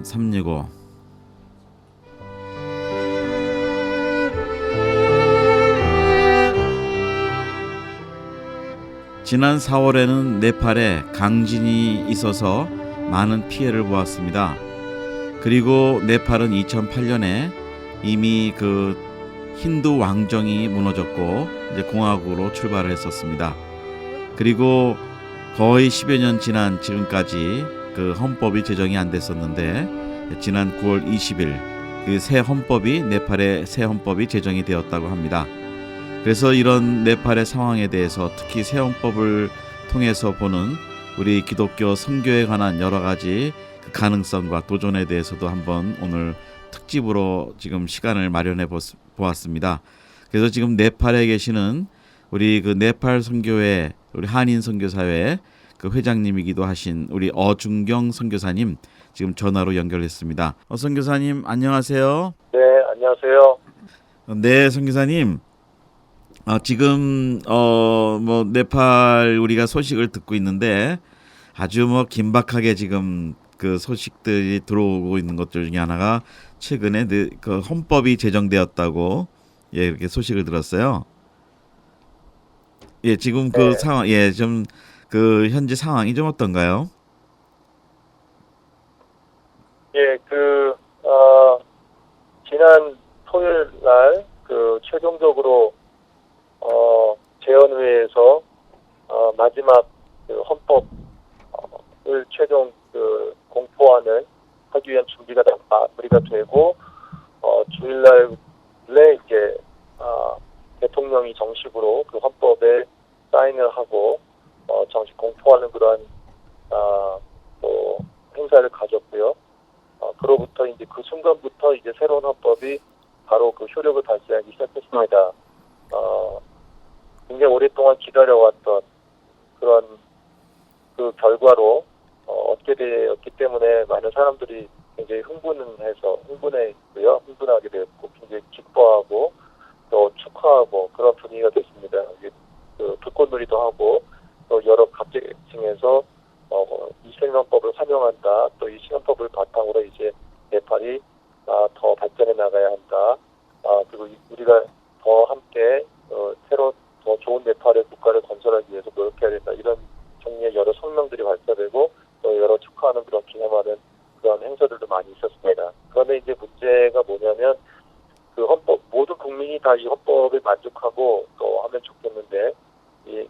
365. 지난 4월에는 네팔에 강진이 있어서 많은 피해를 보았습니다. 그리고 네팔은 2008년에 이미 그 힌두 왕정이 무너졌고 이제 공화국으로 출발을 했었습니다. 그리고 거의 10여 년 지난 지금까지 그 헌법이 제정이 안 됐었는데 지난 9월 20일 그 새 헌법이 네팔의 새 헌법이 제정이 되었다고 합니다. 그래서 이런 네팔의 상황에 대해서 특히 새 헌법을 통해서 보는 우리 기독교 선교에 관한 여러 가지 그 가능성과 도전에 대해서도 한번 오늘 특집으로 지금 시간을 마련해 보았습니다. 그래서 지금 네팔에 계시는 우리 그 네팔 선교회 우리 한인 선교사회 그 회장님이기도 하신 우리 어중경 선교사님 지금 전화로 연결했습니다. 선교사님 안녕하세요. 네, 안녕하세요. 네, 선교사님. 지금 뭐 네팔 우리가 소식을 듣고 있는데 아주 뭐 긴박하게 지금 그 소식들이 들어오고 있는 것들 중에 하나가 최근에 그 헌법이 제정되었다고 이렇게 소식을 들었어요. 예, 지금 그 네, 상황 좀 그 현재 상황이 좀 어떤가요? 예, 지난 토요일 날, 최종적으로, 재헌회에서, 마지막 헌법을 최종 공포하는, 하기 위한 준비가 다 마무리가 되고, 주일날에 이제, 대통령이 정식으로 그 헌법에 사인을 하고, 정식 공포하는 그러한, 행사를 가졌고요. 그로부터 이제 그 순간부터 이제 새로운 헌법이 바로 그 효력을 발휘하기 시작했습니다. 굉장히 오랫동안 기다려왔던 그런 그 결과로 얻게 되었기 때문에 많은 사람들이 굉장히 흥분해 있고요. 흥분하게 되었고 굉장히 기뻐하고 또 축하하고 그런 분위기가 됐습니다. 불꽃놀이도 하고 또 여러 각계층에서 이 신헌법을 환영한다. 또 이 신헌법을 바탕으로 이제 네팔이 더 발전해 나가야 한다. 그리고 우리가 더 함께 새로 더 좋은 네팔의 국가를 건설하기 위해서 노력해야 된다. 이런 종류의 여러 성명들이 발표되고 또 여러 축하하는 그런 기념하는 그런 행사들도 많이 있었습니다. 그런데 이제 문제가 뭐냐면 그 헌법 모든 국민이 다 이 헌법에 만족하고 또 하면 좋겠는데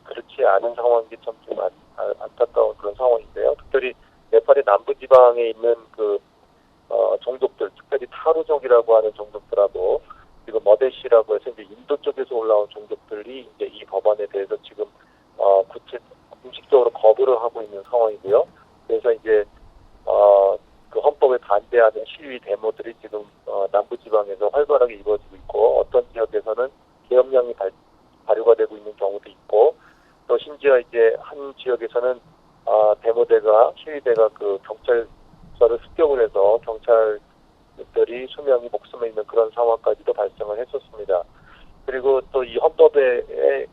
그렇지 않은 상황이 참 좀 안타까운 그런 상황인데요. 특별히 네팔의 남부지방에 있는 종족들, 특별히 타루족이라고 하는 종족들하고 그리고 머데시라고 해서 이제 인도 쪽에서 올라온 종족들이 이제 이 법안에 대해서 지금 공식적으로 거부를 하고 있는 상황이고요. 그래서 이제 그 헌법에 반대하는 시위 데모들이 지금 남부지방에서 활발하게 이루어지고 있고 어떤 지역에서는 계엄령이 발효가 되고 있는 경우도 있고 또 심지어 이제 한 지역에서는 데모대가 시위대가 그 경찰서를 습격을 해서 경찰들이 수명이 목숨을 잃는 그런 상황까지도 발생을 했었습니다. 그리고 또 이 헌법에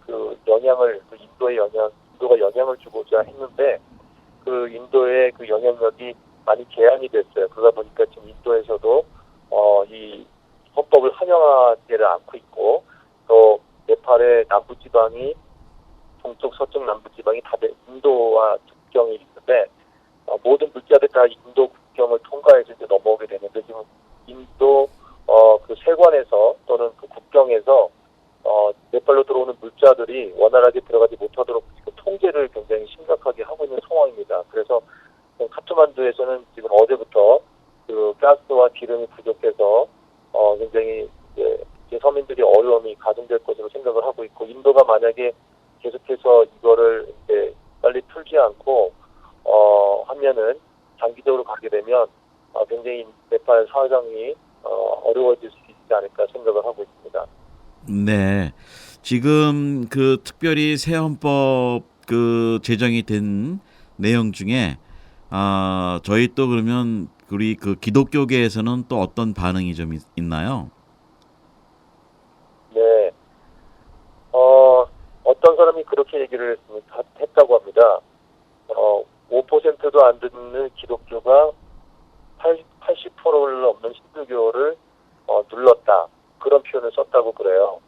인도가 영향을 주고자 했는데 그 인도의 그 영향력이 많이 제한이 됐어요. 그러다 보니까 지금 인도에서도 이 헌법을 환영하지를 않고 있고 또 네팔의 남부지방이 동쪽 서쪽 남부지방이 다들 인도와 국경이 있는데 모든 물자들 다 인도 국경을 통과해서 이제 넘어오게 되는데 지금 인도 그 세관에서 또는 그 국경에서 네팔로 들어오는 물자들이 원활하게 들어가지 못하도록 지금 통제를 굉장히 심각하게 하고 있는 상황입니다. 그래서 카트만두에서는 지금 어제부터 그 가스와 기름이 부족해서 굉장히 이제 서민들이 어려움이 가중될 것으로 생각을 하고 있고 인도가 만약에 계속해서 이거를 이제 빨리 풀지 않고 하면은 장기적으로 가게 되면 굉장히 네팔 사회상이 어려워질 수 있지 않을까 생각을 하고 있습니다. 네. 지금 그 특별히 새 헌법 그 제정이 된 내용 중에 저희 또 그러면 우리 그 기독교계에서는 또 어떤 반응이 좀 있나요? 네. 어떤 사람이 그렇게 얘기를 했다고 합니다. 5%도 안 듣는 기독교가 80%를 넘는 힌두교를 눌렀다. 그런 표현을 썼다고 그래요.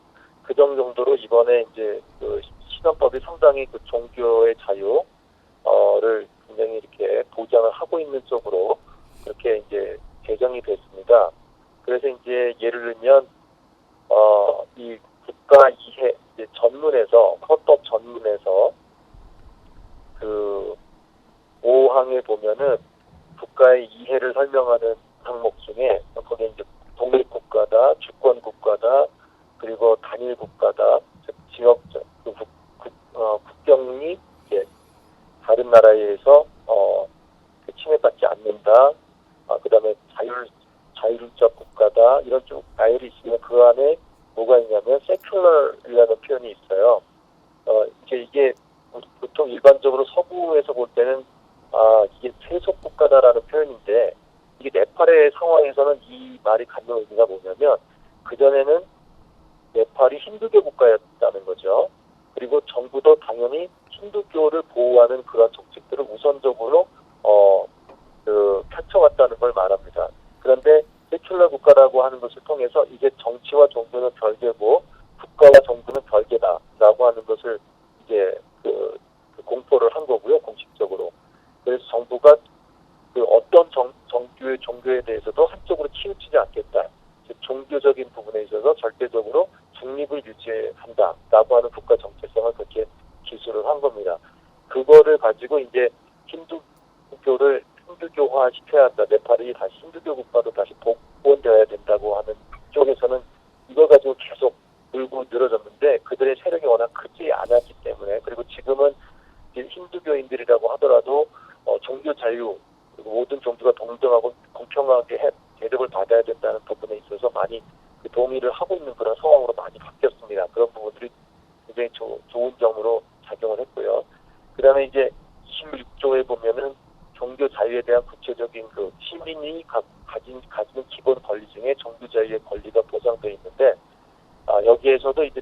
그 정도로 이번에 이제 그 신헌법이 상당히 그 종교의 자유를 굉장히 이렇게 보장을 하고 있는 쪽으로 그렇게 이제 개정이 됐습니다. 그래서 이제 예를 들면 이 국가 이해 이제 전문에서 헌법 전문에서 그 5항에 보면은 국가의 이해를 설명하는 항목 중에 거기에 이제 독립국가다, 주권국가다, 그리고 단일국가다, 즉 지역적 국경이 이제 다른 나라에 의해서 침해받지 않는다. 그다음에 자율적 국가다 이런 쪽 나열이 있으면 그 안에 뭐가 있냐면 secular이라는 표현이 있어요. 이게 보통 일반적으로 서구에서 볼 때는 이게 세속 국가다라는 표현인데 이게 네팔의 상황에서는 이 말이 갖는 의미가 뭐냐면 그전에는 네팔이 힌두교 국가였다는 거죠. 그리고 정부도 당연히 힌두교를 보호하는 그런 정책들을 우선적으로 펼쳐왔다는 걸 말합니다. 그런데 세큘러 국가라고 하는 것을 통해서 이제 정치와 종교는 별개고 국가와 정부는 별개다라고 하는 것을 이제 그 공포를 한 거고요, 공식적으로. 그래서 정부가 그 어떤 종교에 대해서도 한쪽으로 치우치지 않겠다. 즉 종교적인 부분에 있어서 절대적으로 중립을 유지한다라고 하는 국가 정체성을 그렇게 기술을 한 겁니다. 그거를 가지고 이제 힌두교를 힌두교화 시켜야 한다. 네팔이 다시 힌두교 국가로 다시 복원되어야 된다고 하는 쪽에서는 이걸 가지고 계속 물고 늘어졌는데 그들의 세력이 워낙 크지 않았기 때문에 그리고 지금은 힌두교인들이라고 하더라도 종교 자유 그리고 모든 종교가 동등하고 공평하게 대접을 받아야 된다는 부분에 있어서 많이 동의를 하고 있는 그런 상황으로 많이 바뀌었습니다. 그런 부분들이 굉장히 좋은 점으로 작용을 했고요. 그 다음에 이제 26조에 보면은 종교 자유에 대한 구체적인 그 시민이 가지는 기본 권리 중에 종교 자유의 권리가 보장되어 있는데 여기에서도 이제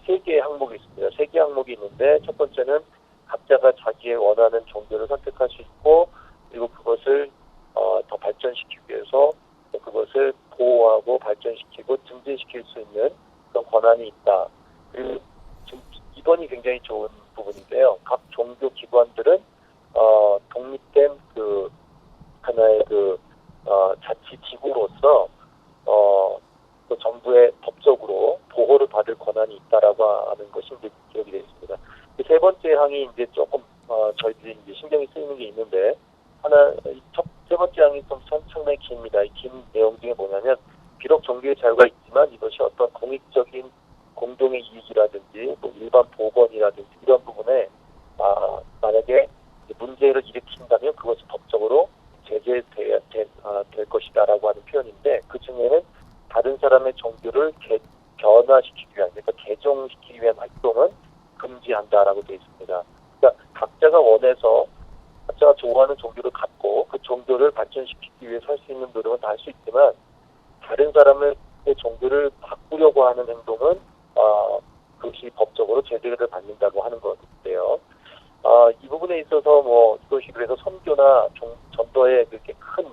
세 개의 항목이 있습니다. 세 개의 항목이 있는데 첫 번째는 각자가 자기의 원하는 종교를 선택할 수 있고 그리고 그것을 더 발전시키기 위해서 그것을 보호하고 발전시키고 증진시킬 수 있는 그런 권한이 있다. 그리고 이번이 굉장히 좋은 부분인데요. 각 종교 기관들은 독립된 그 하나의 자치 지구로서 또 정부의 법적으로 보호를 받을 권한이 있다라고 하는 것이 이제 기록이 되어 있습니다. 세 번째 항이 이제 조금 저희들이 이제 신경이 쓰이는 게 있는데 세 번째 항이 좀 상당히 깁니다. 이 긴 내용 중에 뭐냐면 비록 종교의 자유가 있지만 이것이 어떤 공익적인 공동의 이익이라든지 뭐 일반 보건이라든지 이런 부분에 만약에 문제를 일으킨다면 그것이 법적으로 제재될 것이다라고 하는 표현인데 그 중에는 다른 사람의 종교를 변화시키기 위한 그러니까 개종시키기 위한 활동은 금지한다라고 되어 있습니다. 그러니까 각자가 원해서 각자가 좋아하는 종교를 갖고 그 종교를 발전시키기 위해 할 수 있는 노력은 다 할 수 있지만 다른 사람의 종교를 바꾸려고 하는 행동은 그것이 법적으로 제재를 받는다고 하는 건데요. 이 부분에 있어서 이것이 그래서 선교나 전도에 그렇게 큰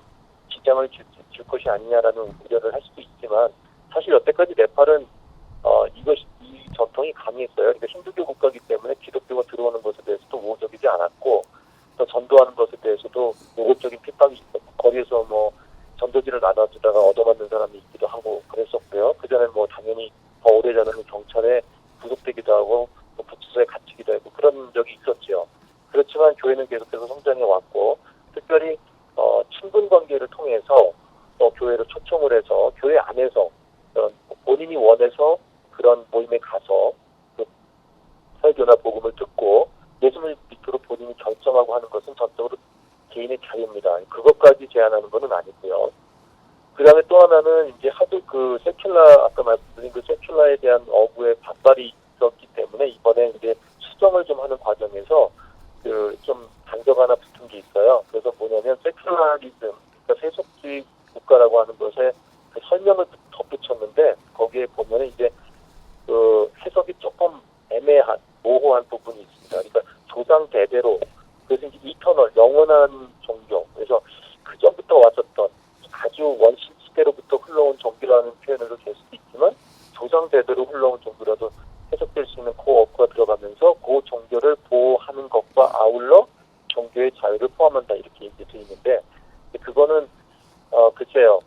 지장을 줄 것이 아니냐라는 우려를 할 수도 있지만 사실 여태까지 네팔은 이 전통이 강했어요. 그러니까 힌두교 국가이기 때문에 기독교가 들어오는 것에 대해서도 우호적이지 않았고 또 전도하는 것에 대해서도 노골적인 핍박이 있었고 거리에서 전도지를 나눠주다가 얻어맞는 사람이 있기도 하고 그랬었고요. 그전에 당연히 더 오래전에는 경찰에 구속되기도 하고 또 구치소에 갇히기도 하고 그런 적이 있었죠. 그렇지만 교회는 계속해서 성장해 왔고 특별히 친분 관계를 통해서 교회를 초청을 해서 교회 안에서 본인이 원해서 그런 모임에 가서 설교나 복음을 듣고 예수를 믿도록 본인이 결정하고 하는 것은 전적으로 개인의 자유입니다. 그것까지 제한하는 것은 아니고요. 그 다음에 또 하나는 이제 하도 세큘라 아까 말씀드린 세큘라에 대한 어부의 반발이 있었기 때문에 이번에 이제 수정을 좀 하는 과정에서 좀 단서가 하나 붙은 게 있어요. 그래서 뭐냐면 세큘라리즘, 그러니까 세속주의 국가라고 하는 것에 설명을 덧붙였는데 거기에 보면은 이제 해석이 조금 애매한 모호한 부분이 있습니다. 그러니까 조상 대대로 그래서 이제 이터널 영원한 종교 그래서 그 전부터 왔었던 표현으로 될 수도 있지만 조상대대로 흘러온 종교라도 해석될 수 있는 코어가 들어가면서 그 종교를 보호하는 것과 아울러 종교의 자유를 포함한다 이렇게 이제 돼 있는데 그거는 글쎄요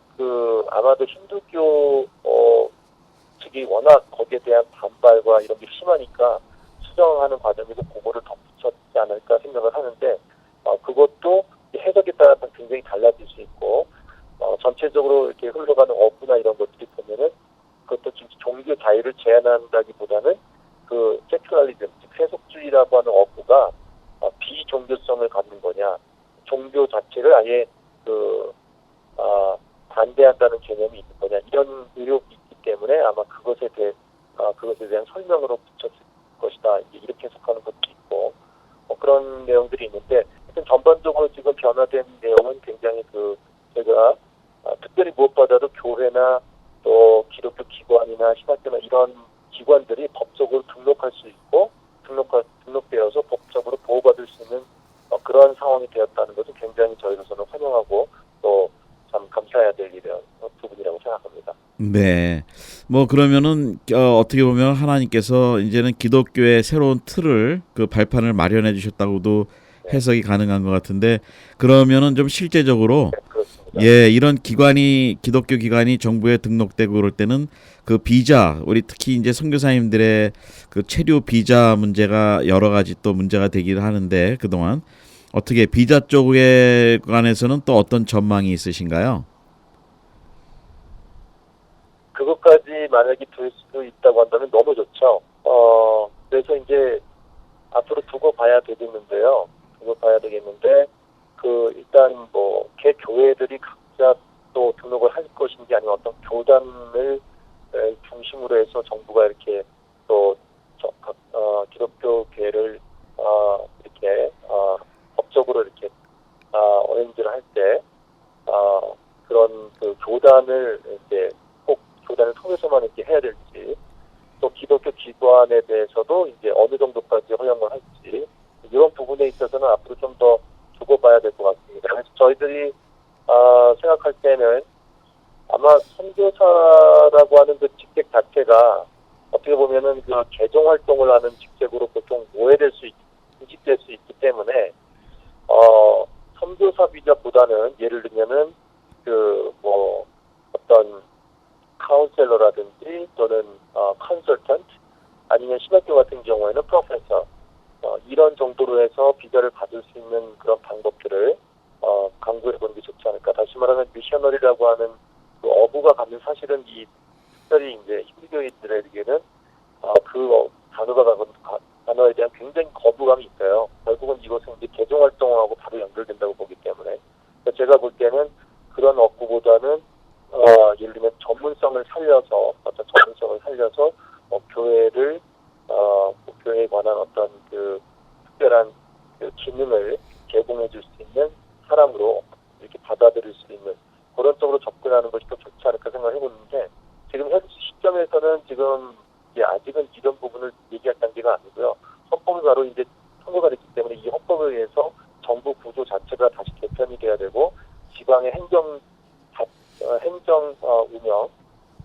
아마도 힌두교 측이 워낙 거기에 대한 반발과 이런 게 심하니까 수정하는 과정에서 그거를 덧붙였지 않을까 생각을 하는데 그것도 해석에 따라서 굉장히 달라질 수 있고 전체적으로 이렇게 흘러가는 어부나 이런 것들이 보면은 그것도 종교 자유를 제한한다기보다는 그 세큘러리즘, 즉 세속주의라고 하는 어부가 비종교성을 갖는 거냐, 종교 자체를 아예 반대한다는 개념이 있는 거냐 이런 의혹이 있기 때문에 아마 그것에 대한 설명으로 붙였을 것이다 이렇게 해석하는 것도 있고 그런 내용들이 있는데 하여튼 전반적으로 지금 변화된 내용은 굉장히 제가 특별히 무엇보다도 교회나 또 기독교 기관이나 신학교나 이런 기관들이 법적으로 등록할 수 있고 등록되어서 법적으로 보호받을 수 있는 그런 상황이 되었다는 것은 굉장히 저희로서는 환영하고 또 참 감사해야 될 부분이라고 생각합니다. 네. 뭐 그러면은 어떻게 보면 하나님께서 이제는 기독교의 새로운 틀을 그 발판을 마련해 주셨다고도 해석이 가능한 것 같은데 그러면은 좀 실제적으로 네, 그렇습니다. 이런 기독교 기관이 정부에 등록되고 그럴 때는 그 비자 우리 특히 이제 선교사님들의 그 체류 비자 문제가 여러 가지 또 문제가 되기도 하는데 그동안 어떻게 비자 쪽에 관해서는 또 어떤 전망이 있으신가요? 그것까지 만약에 될 수 있다고 한다면 너무 좋죠. 그래서 이제 앞으로 두고 봐야 되겠는데요. 일단 개 교회들이 각자 또 등록을 할 것인지 아니면 어떤 교단을 중심으로 해서 정부가 이렇게 또 기독교계를 이렇게 법적으로 이렇게 어레인지를 할 때 그런 교단을 이제 꼭 교단을 통해서만 이렇게 해야 될지 또 기독교 기관에 대해서도 이제 어느 정도까지 허용을 할지 이런 부분에 있어서는 앞으로 좀 더 두고 봐야 될 것 같습니다. 그래서 저희들이 생각할 때는 아마 선교사라고 하는 그 직책 자체가 어떻게 보면은 그 개종 활동을 하는 직책으로 보통 인식될 수 있기 때문에 선교사 비자보다는 예를 들면은 어떤 카운셀러라든지 또는 컨설턴트 아니면 신학교 같은 경우에는 프로페서 이런 정도로 해서 비자를 받을 수 있는 그런 방법들을 강구해 보는 게 좋지 않을까. 다시 말하면 미셔너리라고 하는 그 어부가 갖는 사실은 특별히 이제 힌두교인들에게는 단어에 대한 굉장히 거부감이 있어요. 결국은 이것은 이제 개종 활동하고 바로 연결된다고 보기 때문에 제가 볼 때는 그런 업구보다는 예를 들면 전문성을 살려서 교회에 관한 어떤 그 특별한 그 기능을 제공해 줄 수 있는 사람으로 이렇게 받아들일 수 있는 그런 쪽으로 접근하는 것이 더 좋지 않을까 생각해 보는데 지금 현 시점에서는 지금 아직은 이런 부분을 얘기할 단계가 아니고요. 헌법이 바로 이제 통과가 됐기 때문에 이 헌법에 의해서 정부 구조 자체가 다시 개편이 돼야 되고 지방의 행정 운영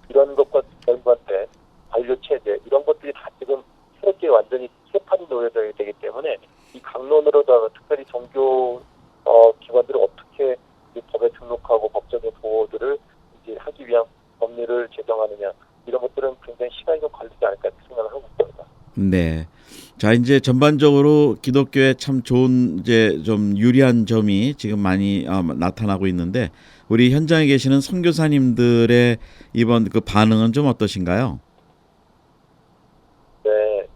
이런 것과 연관된 관료 체제 이런 것들이 다 지금 새롭게 완전히 세판이 놓여져야 되기 때문에 이 강론으로다가 특별히 종교 기관들을 어떻게 이 법에 등록하고 법적인 보호들을 이제 하기 위한 법률을 제정하느냐 이런 것들은 굉장히 시간이 좀 걸리지 않을까 생각을 하고 있습니다. 네. 자, 이제 전반적으로 기독교에 참 좋은 이제 좀 유리한 점이 지금 많이 나타나고 있는데 우리 현장에 계시는 선교사님들의 이번 그 반응은 좀 어떠신가요? 네.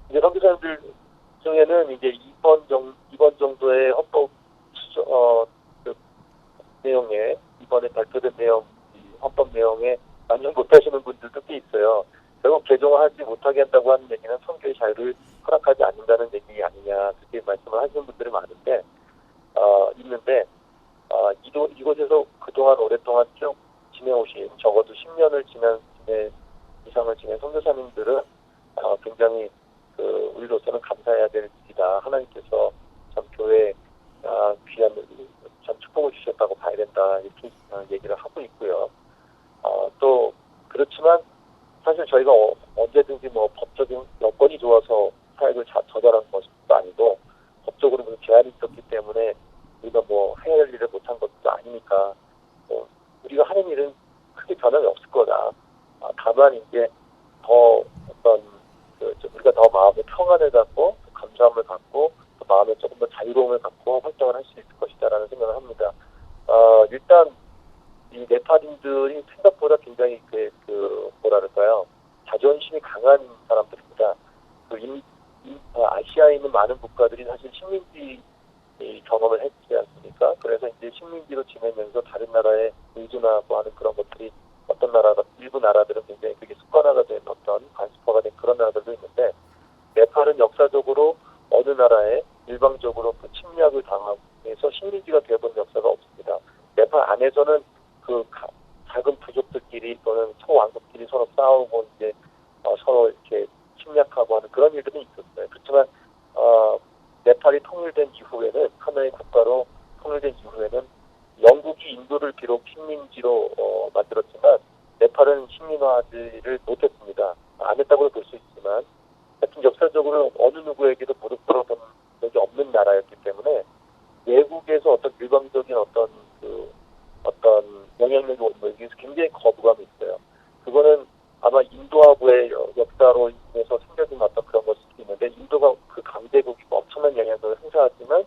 이제 선교사님들 중에는 이제 이번 정도의 헌법 그 내용에 이번에 발표된 헌법 내용에 만족 못하시는 분들도 꽤 있어요. 결국 개정하지 못하게 한다고 하는 얘기는 선교의 자유를 허락하지 않는다는 얘기 아니냐 그렇게 말씀을 하시는 분들이 많은데 있는데 이곳에서 그동안 오랫동안 쭉 지내오신 적어도 10년을 이상을 지낸 선교사님들은 굉장히 우리로서는 감사해야 될 일이다. 하나님께서 참 교회에 귀한 참 축복을 주셨다고 봐야 된다 이렇게 얘기를 하고 있고요. 또 그렇지만 사실 저희가 언제든지 뭐 법적인 여건이 좋아서 사역을 저잘한 것도 아니고 법적으로 무슨 제한이 있었기 때문에 우리가 뭐 해야 할 일을 못한 것도 아니니까 우리가 하는 일은 크게 변함이 없을 거다. 다만 이제 더 어떤 우리가 더 마음의 평안을 갖고 감사함을 갖고 또 마음에 조금 더 자유로움을 갖고 활동을 할 수 있을 것이다라는 생각을 합니다. 일단 이 네팔인들이 생각보다 굉장히 뭐랄까요, 자존심이 강한 사람들입니다. 아시아에 있는 많은 국가들이 사실 식민지 경험을 했지 않습니까? 그래서 이제 식민지로 지내면서 다른 나라에 의존하고 하는 그런 것들이 일부 나라들은 굉장히 그게 습관화가 된 관습화가 된 그런 나라들도 있는데, 네팔은 역사적으로 어느 나라에 일방적으로 침략을 당해서 식민지가 되어본 역사가 없습니다. 네팔 안에서는 작은 부족들끼리 또는 초왕국끼리 서로 싸우고 이제 서로 이렇게 침략하고 하는 그런 일들은 있었어요. 그렇지만 네팔이 통일된 이후에는, 하나의 국가로 통일된 이후에는 영국이 인도를 비록 식민지로 만들었지만 네팔은 식민화하지를 못했습니다. 안 했다고 볼 수 있지만 하여튼 역사적으로 어느 누구에게도 무릎 꿇어본 적이 없는 나라였기 때문에 외국에서 어떤 일방적인 어떤 영향력이 오는 것에 대해서 굉장히 거부감이 있어요. 그거는 아마 인도하고의 역사로 인해서 생겨진 어떤 그런 것일 수도 있는데, 인도가 그 강대국이고 엄청난 영향력을 행사하지만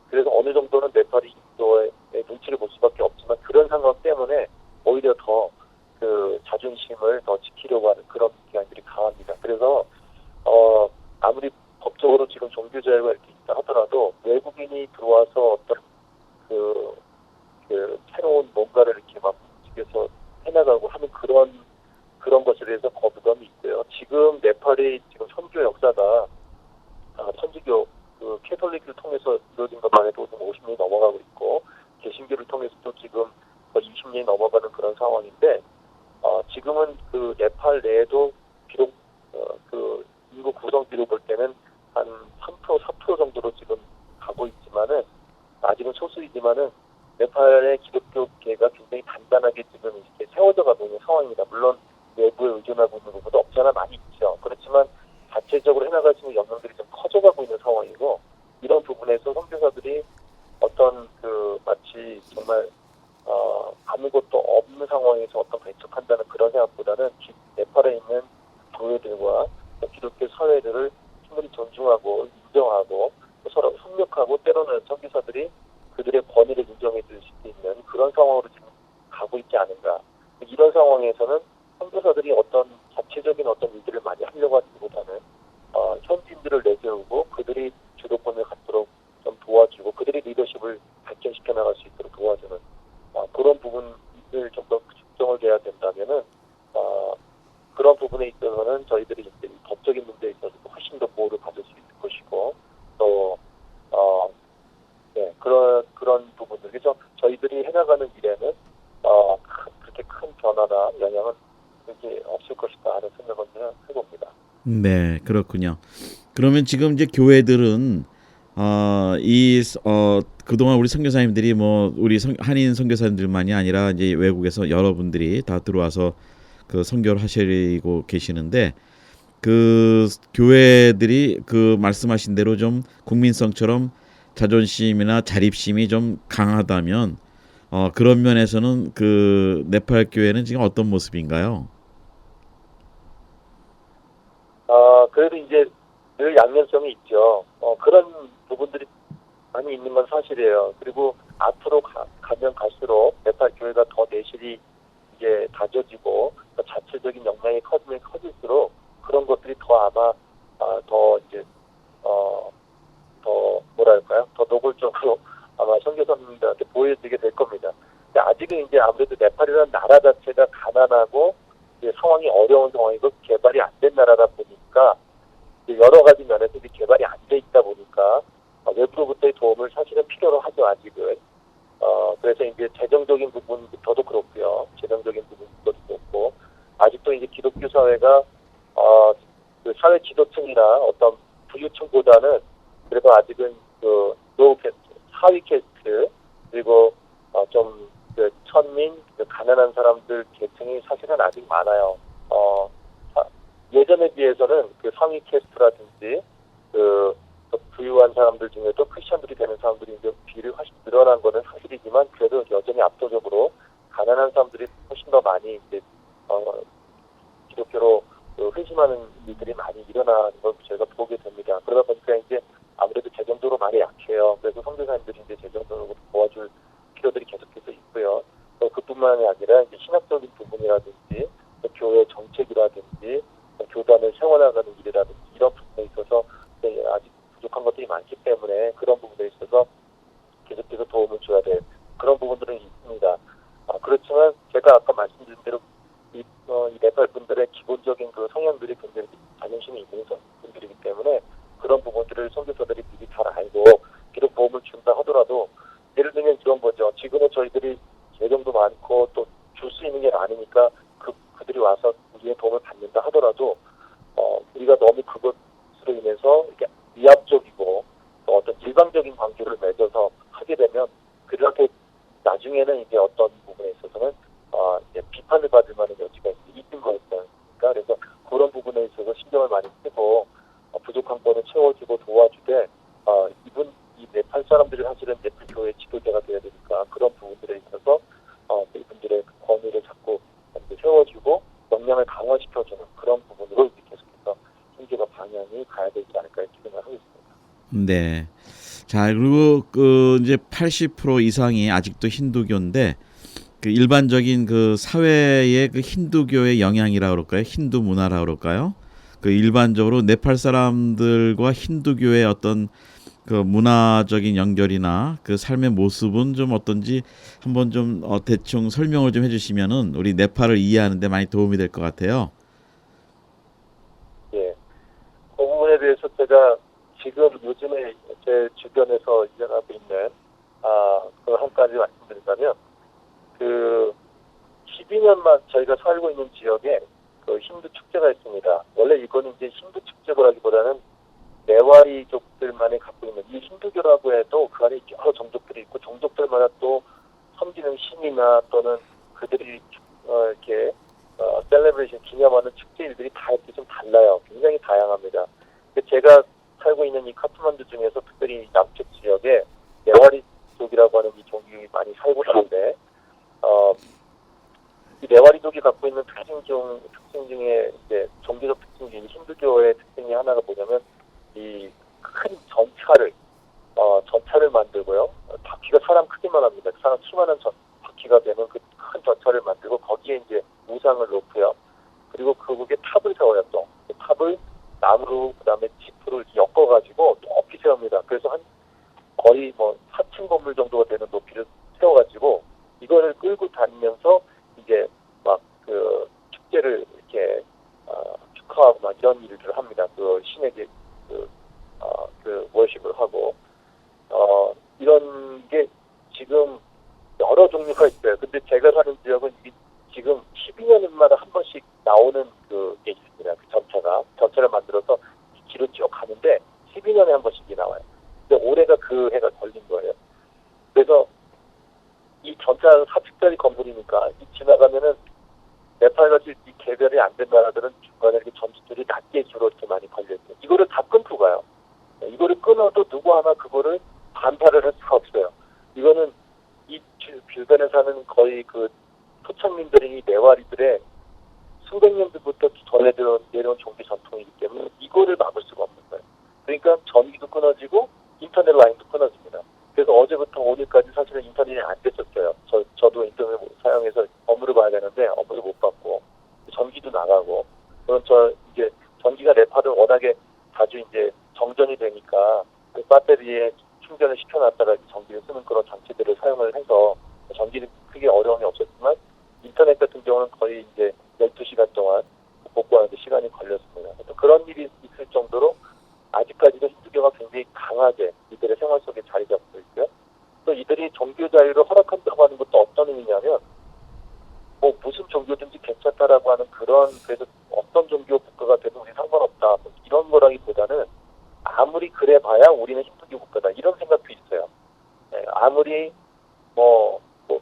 그래서 어느 정도는 네팔이 인도의 눈치를 볼 수밖에 없지만, 그런 상황 때문에 오히려 더 자존심을 더 지키려고 하는 그런 경향들이 강합니다. 그래서 아무리 법적으로 지금 종교 자유가 이렇게 있다 하더라도 외국인이 들어와서 어떤 새로운 뭔가를 이렇게 막 움직여서 해나가고 하는 그런 것에 대해서 거부감이 있고요. 지금 네팔의 지금 선교 역사가 천주교 캐톨릭을 통해서 이루어진 것만 해도 50년이 넘어가고 있고, 개신교를 통해서도 지금 거의 20년이 넘어가는 그런 상황인데, 지금은 네팔 내에도 비록 인구 구성비로 볼 때는 한 3%, 4% 정도로 지금 가고 있지만은, 아직은 소수이지만은 네팔의 기독교계가 굉장히 단단하게 지금 이렇게 세워져 가고 있는 상황입니다. 물론 외부에 의존하고 있는 부분도 없지 않아 많이 있죠. 그렇지만 자체적으로 해나갈 수 있는 영역들이 좀 커져가고 있는 상황이고, 이런 부분에서 선교사들이 어떤 마치 정말 아무것도 없는 상황에서 어떤 배척한다는 그런 생각보다는 네팔에 있는 교회들과 기독교 사회들을 충분히 존중하고 인정하고 서로 협력하고, 때로는 선교사들이 그들의 권위를 인정해 줄 수 있는 그런 상황으로 지금 가고 있지 않은가. 이런 상황에서는 선교사들이 어떤 자체적인 어떤 일들을 많이 하려고 하기보다는 현지인들을 내세우고 그들이 주도권을 갖도록 좀 도와주고, 그들의 리더십을 발전시켜 나갈 수 있도록 도와주는 그런 부분을 좀 더 집중을 해야 된다면은 그런 부분에 있어서는 저희들이 이제 법적인 문제에 있어서 훨씬 더 보호를 받을 수 있을 것이고, 또 그런 부분들. 그래서 저희들이 해나가는 일에는 그렇게 큰 변화나 영향은 그렇게 없을 것이다 하는 생각을 해봅니다. 네, 그렇군요. 그러면 지금 이제 교회들은 그동안 우리 선교사님들이 우리 한인 선교사님들만이 아니라 이제 외국에서 여러분들이 다 들어와서 그 선교를 하시고 계시는데, 그 교회들이 그 말씀하신 대로 좀 국민성처럼 자존심이나 자립심이 좀 강하다면 그런 면에서는 그 네팔 교회는 지금 어떤 모습인가요? 그래도 이제 늘 양면성이 있죠. 그런 부분들이 많이 있는 건 사실이에요. 그리고 앞으로 가면 갈수록 네팔 교회가 더 내실이 이제 다져지고 자체적인 역량이 커지면 커질수록 그런 것들이 더 아마 더 이제 더 뭐랄까요? 더 노골적으로 아마 선교사님들한테 보여지게 될 겁니다. 근데 아직은 이제 아무래도 네팔이라는 나라 자체가 가난하고 이제 상황이 어려운 상황이고 개발이 안 된 나라다 보니까 여러 가지 면에서 개발이 안 돼 있다 보니까 외부로부터의 도움을 사실은 필요로 하죠, 아직은. 그래서 이제 재정적인 부분부터도 그렇고요. 재정적인 부분부터도 그렇고, 아직도 이제 기독교 사회가 그 사회 지도층이나 어떤 부유층보다는 그래도 아직은 그 로우 캐스트, 하위 캐스트, 그리고 좀 천민, 그 가난한 사람들 계층이 사실은 아직 많아요. 예전에 비해서는 그 상위 캐스트라든지 또 부유한 사람들 중에도 크리스천들이 되는 사람들이 이제 비율이 훨씬 늘어난 거는 사실이지만 그래도 여전히 압도적으로 가난한 사람들이 훨씬 더 많이 이제 기독교로 회심하는 일들이 많이 일어나는 걸 저희가 보게 됩니다. 그러다 보니까 이제 아무래도 재정적으로 많이 약해요. 그래서 선교사님들이 이제 재정적으로 도와줄 필요들이 계속해서 있고요. 또 그뿐만이 아니라 이제 신학적인 부분이라든지 또 교회 정책이라든지 또 교단을 세워나가는 일이라든지 이런 부분에 있어서 아직 부족한 것들이 많기 때문에 그런 부분에 있어서 계속해서 도움을 줘야 될 그런 부분들은 있습니다. 그렇지만 제가 아까 말씀드린 대로 이 네팔 분들의 기본적인 그 성향들이 굉장히 자존심이 있는 분들이기 때문에 그런 부분들을 선교사들이 미리 잘 알고 비록 도움을 준다 하더라도 예를 들면 그런 거죠. 지금은 저희들이 재정도 많고 또 줄 수 있는 게 많으니까 그들이 와서 우리의 도움을 받는다 하더라도 우리가 너무 그것으로 인해서 이렇게 위압적이고 또 어떤 일방적인 관계를 맺어서 하게 되면 그렇게 나중에는 이제 어떤 부분에 있어서는 이제 비판을 받을 만한 여지가 있는 거였으니까 그래서 그런 부분에 있어서 신경을 많이 쓰고 부족한 거는 채워주고 도와주되 이 네팔 사람들이 사실은 네팔 교회 지도자가 돼야 되니까 그런 부분들에 있어서 이분들의 권위를 자꾸 세워주고 역량을 강화시켜주는 그런 부분으로 이제 계속해서 선교가 방향이 가야 되지 않을까 이렇게 생각을 하고 있습니다. 네. 자, 그리고 그 이제 80% 이상이 아직도 힌두교인데 그 일반적인 그 사회의 그 힌두교의 영향이라 그럴까요? 힌두 문화라 그럴까요? 그 일반적으로 네팔 사람들과 힌두교의 어떤 그 문화적인 연결이나 그 삶의 모습은 좀 어떤지 한번 좀 대충 설명을 좀 해주시면은 우리 네팔을 이해하는 데 많이 도움이 될 것 같아요. 예, 그 부분에 대해서 제가 지금 요즘에 제 주변에서 일어나고 있는 그 한 가지 말씀드린다면 그 12년만 저희가 살고 있는 지역에 그 힌두 축제가 있습니다. 원래 이거는 이제 힌두 축제라기보다는 네와리족들만이 갖고 있는 이 힌두교라고 해도 그 안에 여러 종족들이 있고 종족들마다 또 섬기는 신이나 또는 그들이 이렇게 셀레브레이션 기념하는 축제일들이 다 이렇게 좀 달라요. 굉장히 다양합니다. 제가 살고 있는 이 카트만두 중에서 특별히 남쪽 지역에 네와리족이라고 하는 이 종이 많이 살고 있는데 이 네와리족이 갖고 있는 특징 중에 이제 종교적 특징 중에 힌두교의 특징이 하나가 뭐냐면 이 큰 전차를 만들고요. 바퀴가 사람 크기만 합니다. 사람 수많은 바퀴가 되는 그 큰 전차를 만들고 거기에 이제 우상을 놓고요. 그리고 그국에 탑을 세워요 또. 그 탑을 나무로 그다음에 지프를 엮어가지고 높이 세웁니다. 그래서 거의 4층 건물 정도가 되는 높이를 세워가지고 이거를 끌고 다니면서 이제 막 그 축제를 이렇게 축하하고 막 이런 일들을 합니다. 그 신에게 그 워십을 하고 이런 게 지금 여러 종류가 있어요. 근데 제가 사는 지역은 지금 12년마다 한 번씩 나오는 그게 있습니다. 그 전차를 만들어서 길을 쭉 가는데 12년에 한 번씩이 나와요. 근데 올해가 그 해가 걸린 거예요. 그래서 이 전차 4층짜리 건물이니까 지나가면은 네팔같이 이 개별이 안 된 나라들은 중간에 이렇게 전투들이 낮게 주로 이렇게 많이 걸려있어요. 이거를 다 끊고 가요. 이거를 끊어도 누구 하나 그거를 반발을 할 수가 없어요. 이거는 이 주변에 사는 거의 그 토착민들이 네와리들의 수백 년부터 전해 내려온 종교 전통이기 때문에 이거를 막을 수가 없는 거예요. 그러니까 전기도 끊어지고 인터넷 라인도 끊어집니다. 그래서 어제부터 오늘까지 사실은 인터넷이 안 됐었어요. 저도 인터넷 사용해서 업무를 봐야 되는데 업무를 못 받고 전기도 나가고 그런 이제 전기가 네팔은 워낙에 자주 이제 정전이 되니까 그 배터리에 충전을 시켜놨다가 전기를 쓰는 그런 장치들을 사용을 해서 전기는 크게 어려움이 없었지만 인터넷 같은 경우는 거의 이제 12시간 동안 복구하는데 시간이 걸렸습니다. 또 그런 일이 있을 정도로 아직까지도 힌두교가 굉장히 강하게 이들의 생활 속에 자리 잡고 있고요. 또 이들이 종교 자유를 허락한다고 하는 것도 어떤 의미냐면 무슨 종교든지 괜찮다라고 하는 그래서 어떤 종교 국가가 돼도 우리 상관없다 이런 거라기보다는 아무리 그래봐야 우리는 힌두교 국가다 이런 생각도 있어요. 네, 아무리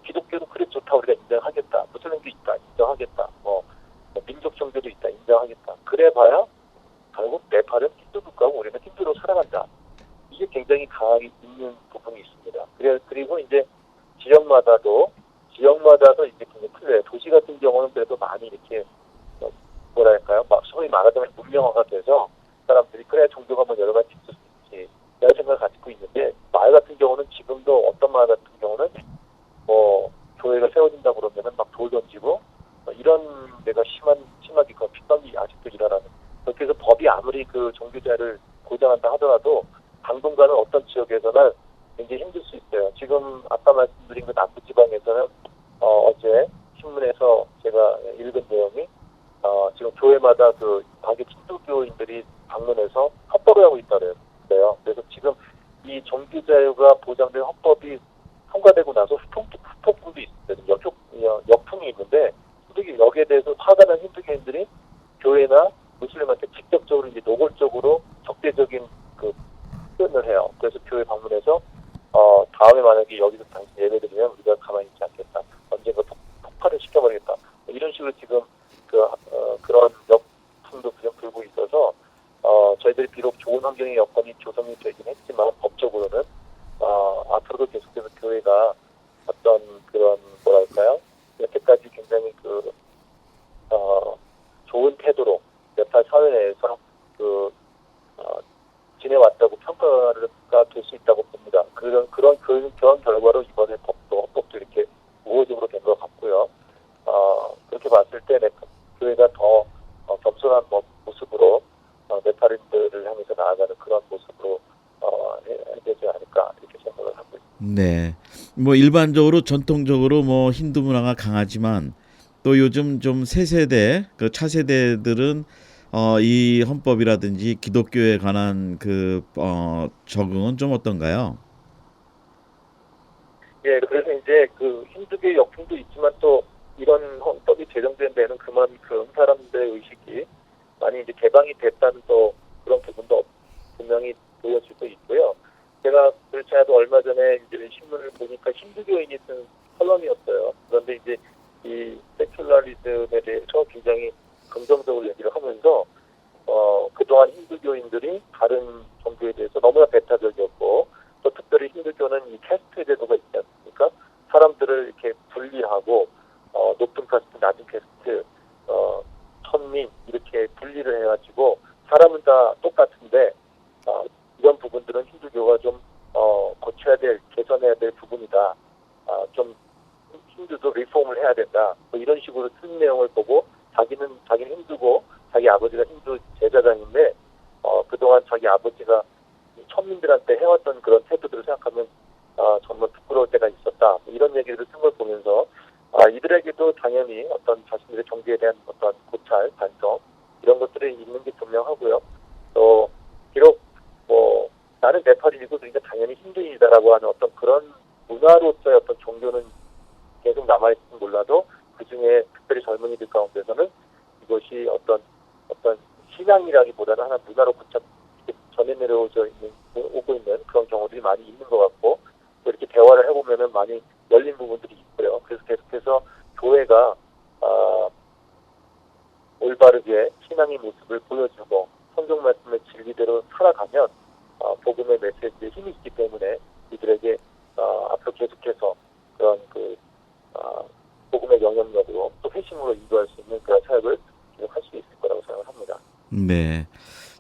기독교도 그래 좋다 우리가 인정하겠다. 그래봐야 결국 네팔은 힌두 국가고 우리는 힌두로 살아간다. 이게 굉장히 강하게 있는 부분이 있습니다. 그리고 이제 지역마다도 이제 굉장히 틀려요. 도시 같은 경우는 그래도 많이 이렇게 뭐랄까요, 막 소위 말하자면 문명화가 돼서 사람들이 그래 종교가 뭐 여러 가지 있을 수 있지 이런 생각을 가지고 있는데 마을 같은 경우는 지금도 어떤 마을 같은 경우는 뭐 교회가 세워진다 그러면은 막 돌 던지고 이런 데가 심하게 그 핏방이 아직도 일어나는. 그렇게 해서 법이 아무리 그 종교자를 보장한다 하더라도 당분간은 어떤 지역에서는 굉장히 힘들 수 있어요. 지금 아까 말씀드린 그 남부지방에서는 어제 신문에서 제가 읽은 내용이 지금 교회마다 그 가게 힌두교인들이 방문해서 헌법을 하고 있다래요. 그래서 지금 이 종교 자유가 보장된 헌법이 통과되고 나서 후폭풍도 있거든요. 역풍이 있는데 여기에 대해서 화가 난 힌두교인들이 교회나 무슬림한테 직접적으로 이제 노골적으로 적대적인 그 표현을 해요. 그래서 교회 방문해서 다음에 만약에 여기서 당신 예배드리면 우리가 가만히 있지 않겠다. 언젠가 폭발을 시켜버리겠다. 이런 식으로 지금 그런 역풍도 그냥 불고 있어서 저희들이 비록 좋은 환경의 여건이 조성이 되긴 했지만 법적으로는 앞으로도 계속해서 교회가 어떤 그런 뭐랄까요, 여태까지 굉장히 좋은 태도로 네팔 사회 내에서 지내왔다고 평가가 될 수 있다고 봅니다. 그런 결과로 이번에 헌법도 이렇게 우호적으로 된 것 같고요. 그렇게 봤을 때 교회가 더 겸손한 모습으로 네팔인들을 향해서 나아가는 그런 모습으로 해야 되지 않을까 이렇게 생각을 하고 있습니다. 네. 뭐 일반적으로 전통적으로 뭐 힌두 문화가 강하지만 또 요즘 좀 새 세대 그 차세대들은 이 헌법이라든지 기독교에 관한 적응은 좀 어떤가요? 예, 그래서 이제 그 힌두교의 역풍도 있지만 또 이런 헌법이 제정된 데는 그만큼 사람들의 의식이 많이 이제 개방이 됐다는 또 그런 부분도 분명히 보여지고 있고요. 제가 그렇지 않아도 얼마 전에 이제 신문을 보니까 힌두교인이 쓴 컬럼이었어요. 그런데 이제 이 세큘러리즘에 대해서 굉장히 긍정적으로 얘기를 하면서 그동안 힌두교인들이 다른 종교에 대해서 너무나 배타적이었고 또 특별히 힌두교는 이 캐스트 제도가 있지 않습니까? 사람들을 이렇게 분리하고 높은 카스트, 낮은 캐스트, 천민 이렇게 분리를 해가지고 사람은 다 똑같은데 이런 부분들은 힌두교가 좀 고쳐야 될, 개선해야 될 부분이다. 좀 힌두도 리폼을 해야 된다. 뭐 이런 식으로 쓴 내용을 보고 자기는 힌두고 자기 아버지가 힌두 제사장인데 그동안 자기 아버지가 천민들한테 해왔던 그런 태도들을 생각하면 정말 부끄러울 때가 있었다. 뭐 이런 얘기를 쓴 걸 보면서 이들에게도 당연히 어떤 자신들의 종교에 대한 어떤 고찰, 반성 이런 것들이 있는 게 분명하고요. 또 비록 뭐 나는 네팔인이고 그러니까 당연히 힌두인이다라고 하는 어떤 그런 문화로서의 어떤 종교는 계속 남아있을지 몰라도 그중에 특별히 젊은이들 가운데서는 이것이 어떤 신앙이라기보다는 하나 문화로 전해 내려오고 있는 그런 경우들이 많이 있는 것 같고 또 이렇게 대화를 해보면은 많이 열린 부분들이 있고요. 그래서 계속해서 교회가 올바르게 신앙의 모습을 보여주고 성경 말씀의 진리대로 살아가면 복음의 메시지에 힘이 있기 때문에 이들에게 앞으로 계속해서 그런 복음의 영향력으로 또 회심으로 인도할 수 있는 그런 사역을 계속할 수 있을 거라고 생각합니다. 네.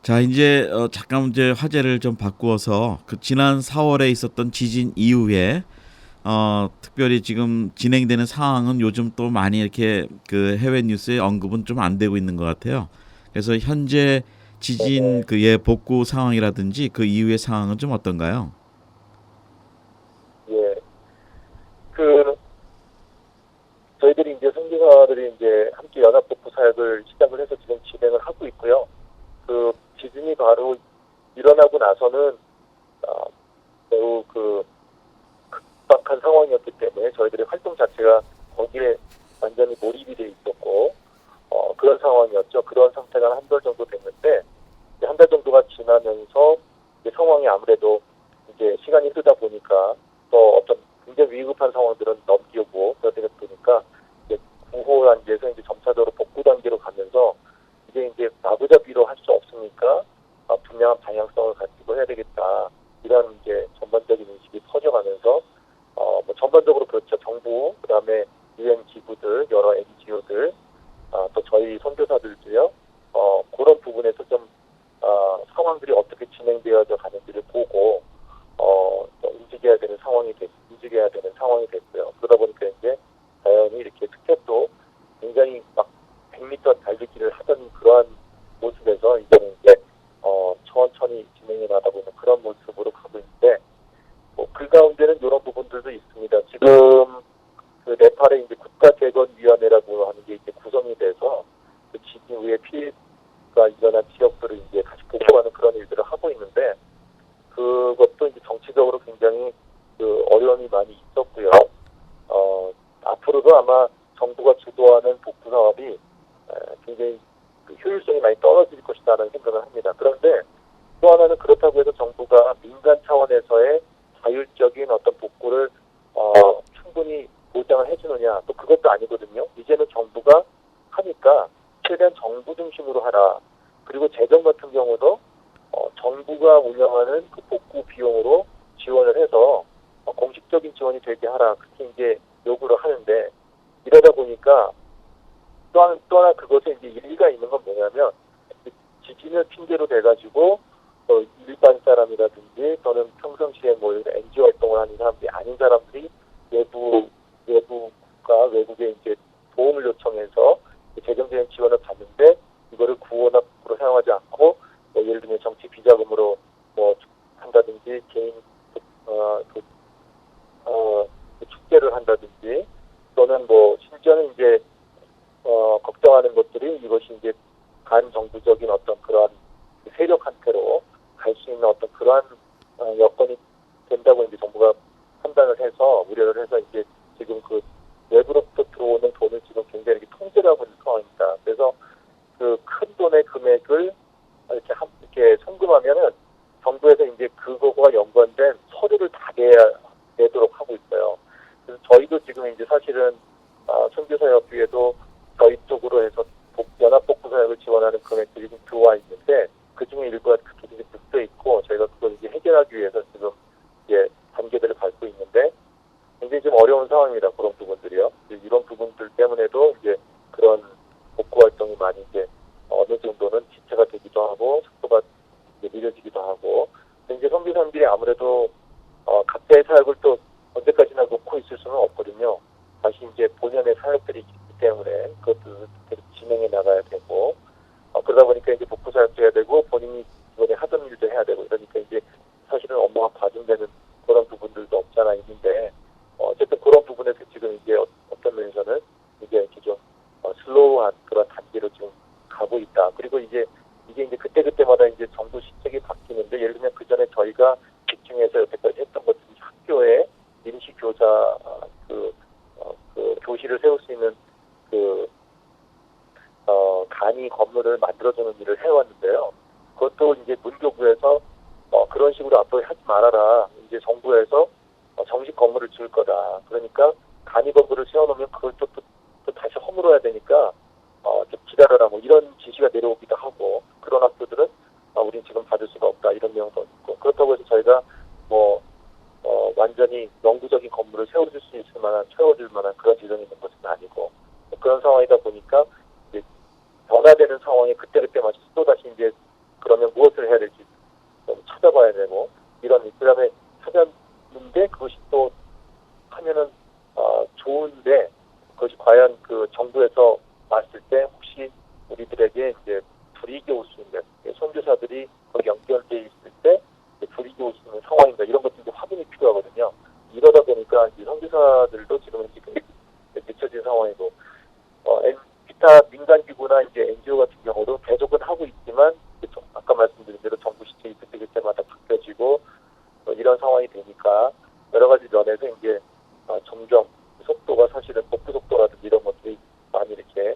자, 이제 잠깐 이제 화제를 좀 바꾸어서 그 지난 4월에 있었던 지진 이후에 특별히 지금 진행되는 상황은 요즘 또 많이 이렇게 그 해외 뉴스에 언급은 좀 안 되고 있는 것 같아요. 그래서 현재 지진 네네. 복구 상황이라든지 그 이후의 상황은 좀 어떤가요? 예. 저희들이 이제 선교사들이 이제 함께 연합 복구 사역을 시작을 해서 지금 진행을 하고 있고요. 그 지진이 바로 일어나고 나서는 매우 급박한 상황이었기 때문에 저희들의 활동 자체가 거기에 완전히 몰입이 돼 있었고 그런 상황이었죠. 그런 상태가 한 달 정도 됐는데 한 달 정도가 지나면서 이제 상황이 아무래도 이제 시간이 흐르다 보니까 또 어떤 굉장히 위급한 상황들은 넘기고 그러다 보니까 이제 구호 단계에서 이제 점차적으로 복구 단계로 가면서 이제 저희 선교사들도요. 그런 부분에서 좀 상황들이 어떻게 진행되어져 가는지를 보고 움직여야 되는 상황이 됐고요. 그러다 보니까 이제 자연히 이렇게 스텝도 굉장히 막 100m 달리기를 하던 그러한 모습에서 이제는 이제 천천히 진행해 나가다 보면 그런 모습으로 가고 있는데 그 가운데는 이런 부분들도 있습니다. 지금 그 네팔의 이제 국가재건위원회라고 하는 게 이제 구성이 돼서 그 지진 후에 피해가 일어난 지역들을 이제 다시 복구하는 그런 일들을 하고 있는데 그것도 이제 정치적으로 굉장히 그 어려움이 많이 있었고요. 앞으로도 아마 정부가 주도하는 복구 사업이 굉장히 그 효율성이 많이 떨어질 것이다라는 생각을 합니다. 그런데 또 하나는 그렇다고 해서 정부가 민간 차원에서의 자율적인 어떤 복구를 충분히 보장을 해주느냐 또 그것도 아니거든요. 이제는 정부가 하니까 최대한 정부 중심으로 하라. 그리고 재정 같은 경우도 정부가 운영하는 그 복구 비용으로 지원을 해서 공식적인 지원이 되게 하라. 그렇게 이제 요구를 하는데 이러다 보니까 또 하나 그것에 이제 일리가 있는 건 뭐냐면 지진을 핑계로 대가지고 일반 사람이라든지 또는 평상시에 뭐 NGO 활동을 하는 사람들이 아닌 사람들이 외국에 이제 도움을 요청해서 재정적인 지원을 받는데 이거를 구호납으로 사용하지 않고 예를 들면 정치 비자금으로 뭐 한다든지 개인 축제를 한다든지 또는 뭐 심지어는 이제 걱정하는 것들이 이것이 이제 반정부적인 어떤 그러한 세력한테로 갈 수 있는 어떤 그러한 여건이 된다고 이제 정부가 판단을 해서 우려를 해서 이제 지금 그 외부로부터 들어오는 돈을 지금 굉장히 이렇게 통제를 하고 있는 상황입니다. 그래서 그 큰 돈의 금액을 이렇게 송금하면은 정부에서 이제 그거와 연관된 서류를 다 내도록 하고 있어요. 그래서 저희도 지금 이제 사실은 선교사협의회도 저희 쪽으로 해서 연합복구사역을 지원하는 금액들이 좀 들어와 있는데 그 중에 일부가 그렇게 이제 묶여 있고 저희가 그걸 이제 해결하기 위해서 지금 이제 단계들을 밟고 있는데 굉장히 좀 어려운 상황입니다. 그런 부분들이요. 이런 부분들 때문에도 이제 그런 복구 활동이 많이 이제 어느 정도는 지체가 되기도 하고 속도가 이제 느려지기도 하고 이제 선교사님들이 아무래도 각자의 사역을 또 언제까지나 놓고 있을 수는 없거든요. 다시 이제 본연의 사역들이 있기 때문에 그것도 계속 진행해 나가야 되고 그러다 보니까 이제 복구 사역도 해야 되고 본인이 이번에 하던 일도 해야 되고 이러니까 이제 사실은 업무가 과중되는 그런 부분들도 없잖아 있는데 어쨌든 그런 부분에서 지금 이제 어떤 면에서는 이제 이렇게 좀 슬로우한 그런 단계로 지금 가고 있다. 그리고 이게 이제 그때마다 이제 정부 시책이 바뀌는데 예를 들면 그 전에 저희가 집중해서 여태까지 했던 것들이 학교에 임시 교사 그 교실을 세울 수 있는 간이 건물을 만들어주는 일을 해왔는데요. 그것도 이제 문교부에서 그런 식으로 앞으로 하지 말아라. 이제 정부에서 정식 건물을 지을 거다. 그러니까 간이 건물을 세워놓으면 그걸 또 다시 허물어야 되니까 좀 기다려라. 뭐 이런 지시가 내려오기도 하고 그런 학교들은 우린 지금 받을 수가 없다. 이런 내용도 있고 그렇다고 해서 저희가 뭐 완전히 영구적인 건물을 세워줄 만한 그런 지정이 있는 것은 아니고 그런 상황이다 보니까 이제 변화되는 상황에 그때그때 맞춰서 또 다시 이제 그러면 무엇을 해야 될지 좀 찾아봐야 되고 그다음에 찾았는데 그것이 또 하면은 좋은데 그것이 과연 그 정부에서 봤을 때 혹시 우리들에게 이제 불이익이 올 수 있는 선교사들이 거기 연결돼 있을 때 불이익이 올 수 있는 상황인가 이런 것들도 확인이 필요하거든요. 이러다 보니까 이제 선교사들도 지금 미쳐진 상황이고 기타 민간기구나 이제 NGO 같은 경우도 계속은 하고 있지만 아까 말씀드린 대로 정부 시책이 그때마다 바뀌어지고 이런 상황이 되니까 여러 가지 면에서 이제 점점 속도가 사실은 복구 속도라든지 이런 것들이 많이 이렇게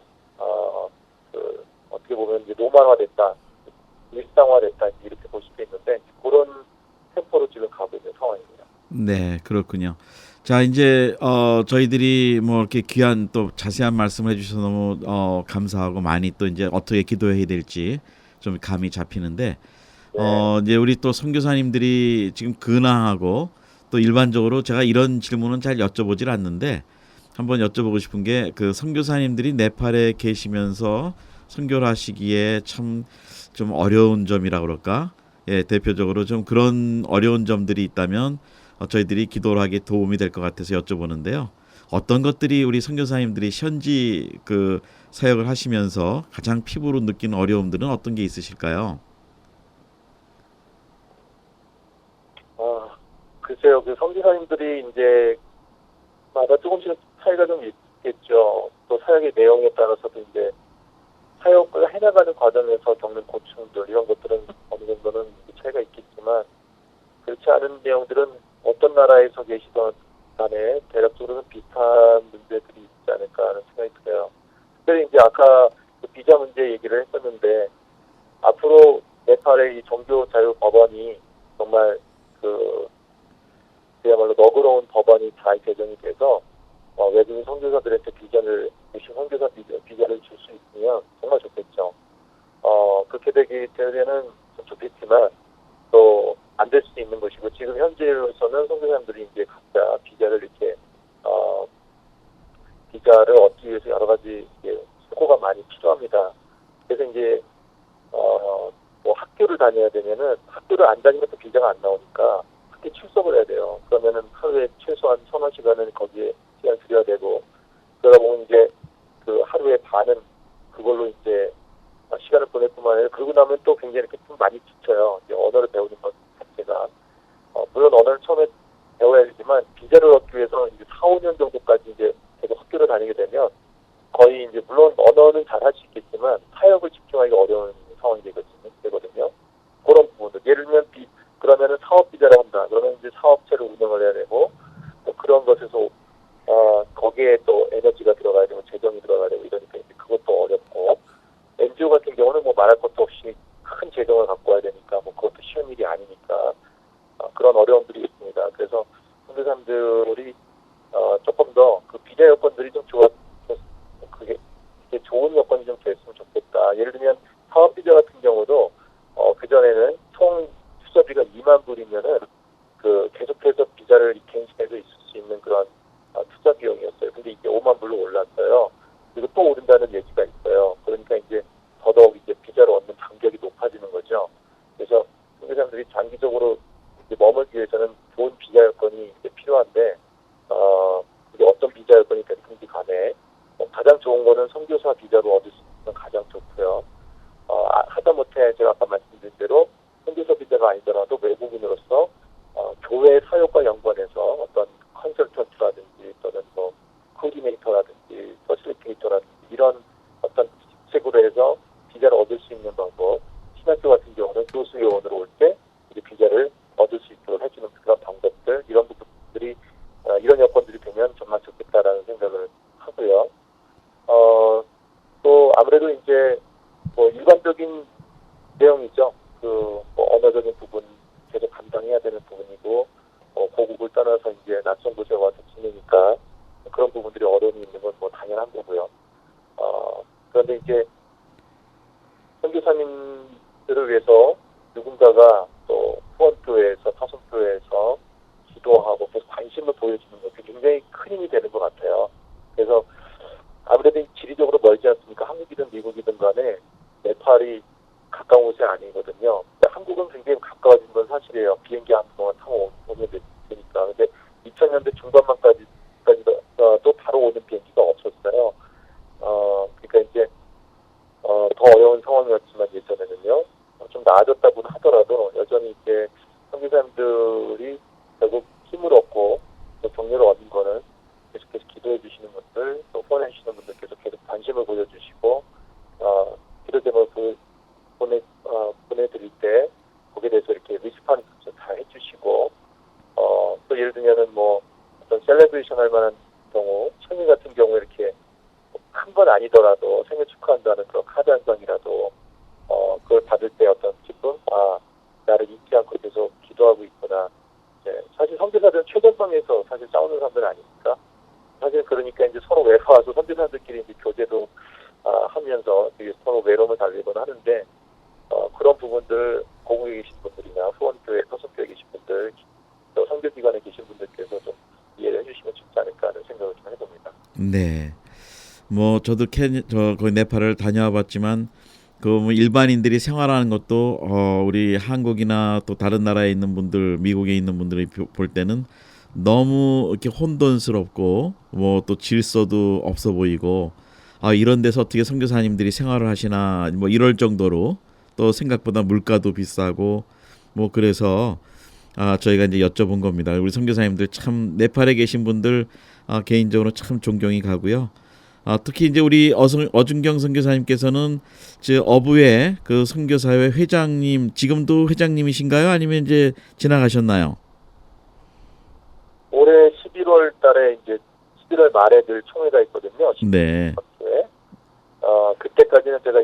어떻게 보면 이제 노멀화됐다, 일상화됐다 이렇게 볼 수도 있는데 그런 템포로 지금 가고 있는 상황입니다. 네, 그렇군요. 자, 이제 저희들이 뭐 이렇게 귀한 또 자세한 말씀을 해주셔서 너무 감사하고 많이 또 이제 어떻게 기도해야 될지 좀 감이 잡히는데 이제 우리 또 선교사님들이 지금 근황하고 또 일반적으로 제가 이런 질문은 잘 여쭤보질 않는데 한번 여쭤보고 싶은 게 그 선교사님들이 네팔에 계시면서 선교를 하시기에 참 좀 어려운 점이라 그럴까? 예, 대표적으로 좀 그런 어려운 점들이 있다면 저희들이 기도를 하기에 도움이 될 것 같아서 여쭤보는데요. 어떤 것들이 우리 선교사님들이 현지 그 사역을 하시면서 가장 피부로 느끼는 어려움들은 어떤 게 있으실까요? 글쎄요, 그 선교사님들이 이제 마다 조금씩 차이가 좀 있겠죠. 또 사역의 내용에 따라서도 이제 사역을 해나가는 과정에서 겪는 고충들 이런 것들은 어느 정도는 차이가 있겠지만 그렇지 않은 내용들은 어떤 나라에서 계시던 간에 대략적으로는 비슷한 문제들이 있지 않을까 하는 생각이 들어요. 특별히 이제 아까 그 비자 문제 얘기를 했었는데 앞으로 네팔의 이 종교 자유 법안이 정말 그 그야말로 너그러운 법안이 잘 개정이 돼서 외국인 선교사들한테 비자를 대신 선교사 비자를 줄 수 있으면 정말 좋겠죠. 그렇게 되면은 좀 좋겠지만 또 안 될 수도 있는 것이고 지금 현재로서는 선교사님들이 이제 각자 비자를 이렇게 비자를 얻기 위해서 여러 가지 수고가 많이 필요합니다. 그래서 이제 뭐 학교를 다녀야 되면은 학교를 안 다니면 또 비자가 안 나오니까 학교 출석을 해야 돼요. 그러면은 하루에 최소한 1,000원씩은 거기에 시간 들여야 되고 그러다 보면 이제 그 하루의 반은 그걸로 이제 시간을 보낼 뿐만 아니라 그러고 나면 또 굉장히 이렇게 좀 많이 지쳐요. 이제 언어를 배우는 것 자체가 물론 언어를 처음에 배워야 되지만 비자를 얻기 위해서 이제 4, 5년 정도까지 이제 계속 학교를 다니게 되면 거의 이제 물론 언어는 잘 할 수 있겠지만 타협을 집중하기가 어려운 상황이 되거든요. 그런 부분들 예를 들면 그러면은 사업 비자를 한다. 그러면 이제 사업체를 운영을 해야 되고 또 그런 것에서 거기에 또 에너지가 들어가야 되고 재정이 들어가야 되고 이러니까 이제 그것도 어렵고 NGO 같은 경우는 뭐 말할 것도 없이 큰 재정을 갖고 와야 되니까 뭐 그것도 쉬운 일이 아니니까 그런 어려움들이 있습니다. 그래서 선교사님들이 조금 더 그 비자 여건들이 좀 그게 좋은 여건이 좀 됐으면 좋겠다. 예를 들면 사업 비자 같은 경우도 그 전에는 총 투자비가 2만 불이면은 그 계속해서 비자를 갱신해서 있을 수 있는 그런 투자 비용이었어요. 근데 이게 5만 불로 올랐어요. 그리고 또 오른다는 얘기가 있어요. 그러니까 이제 더더욱 이제 비자를 얻는 간격이 높아지는 거죠. 그래서 선교사님들이 장기적으로 이제 머물기 위해서는 좋은 비자 여건이 이제 필요한데 이게 어떤 비자 여건이 됐든지 간에 가장 좋은 거는 선교사 비자로 얻을 수 있는 가장 좋고요. 하다못해 제가 아까 말씀드린 대로 선교사 비자가 아니더라도 외국인으로서 교회 사역과 연관해서 어떤 컨설턴트라든지 또는 뭐 코디네이터라든지 퍼실리테이터라든지 이런 어떤 직책으로 해서 비자를 얻을 수 있는 방법. 신학교 같은 경우는 교수 요원으로 올 때 비자를 얻을 수 있도록 해주는 그런 방법들 이런 부분들이 이런 여건들이 되면 정말 좋겠다라는 생각을 하고요. 또 아무래도 이제 뭐 일반적인 내용이죠. 뭐 언어적인 부분 계속 감당해야 되는 부분이고 고국을 떠나서 이제 낯선 곳에 와서 지내니까 그런 부분들이 어려움이 있는 건 뭐 당연한 거고요. 그런데 이제 선교사님들을 위해서 누군가가 또 후원교회에서 타성교회에서 기도하고 계속 관심을 보여주는 것이 굉장히 큰 힘이 되는 것 같아요. 그래서 아무래도 지리적으로 멀지 않습니까? 한국이든 미국이든 간에 네팔이 가까운 곳이 아니거든요. 한국은 굉장히 가까워진 건 사실이에요. 비행기 한 동안 타고 오면 되니까. 근데 2000년대 중반만까지 또 바로 오는 비행기가 없었어요. 그러니까 이제 더 어려운 상황이었지만 예전에는요. 좀 나아졌다고는 하더라도 여전히 이제 선교사님들이 결국 힘을 얻고 또 격려를 얻은 거는 계속해서 기도해 주시는 분들, 또 후원해 주시는 분들께서 계속 관심을 보여주시고 기도 제목을 보내드릴 때 거기에 대해서 이렇게 리스폰스 다 해주시고 또 예를 들면은 뭐 어떤 셀레브레이션 할 만한 경우 생일 같은 경우 이렇게 큰 건 아니더라도 생일 축하한다는 그런 카드 한 장이라도 그걸 받을 때 어떤 기쁨, 나를 잊지 않고 계속 기도하고 있구나. 사실 선교사들은 최전방에서 사실 싸우는 사람들 아닙니까? 사실 그러니까 이제 서로 외로워서 선교사들끼리 이제 교제도 하면서 되게 서로 외로움을 달래곤 하는데 그런 부분들 고국에 계신 분들이나 후원교회, 토속교회에 계신 분들, 또 선교기관에 계신 분들께서 좀 이해를 해주시면 좋지 않을까 하는 생각을 좀 해봅니다. 네. 뭐 저도 거기 네팔을 다녀와 봤지만 그 뭐 일반인들이 생활하는 것도 우리 한국이나 또 다른 나라에 있는 분들, 미국에 있는 분들이 볼 때는 너무 이렇게 혼돈스럽고 뭐 또 질서도 없어 보이고 이런 데서 어떻게 선교사님들이 생활을 하시나 뭐 이럴 정도로 또 생각보다 물가도 비싸고 뭐 그래서 저희가 이제 여쭤본 겁니다. 우리 선교사님들 참 네팔에 계신 분들 개인적으로 참 존경이 가고요. 특히 이제 우리 어준경 선교사님께서는 저 어부의 그 선교사회 회장님 지금도 회장님이신가요? 아니면 이제 지나가셨나요? 올해 11월 달에 이제 11월 말에 늘 총회가 있거든요. 네. 그때까지는 제가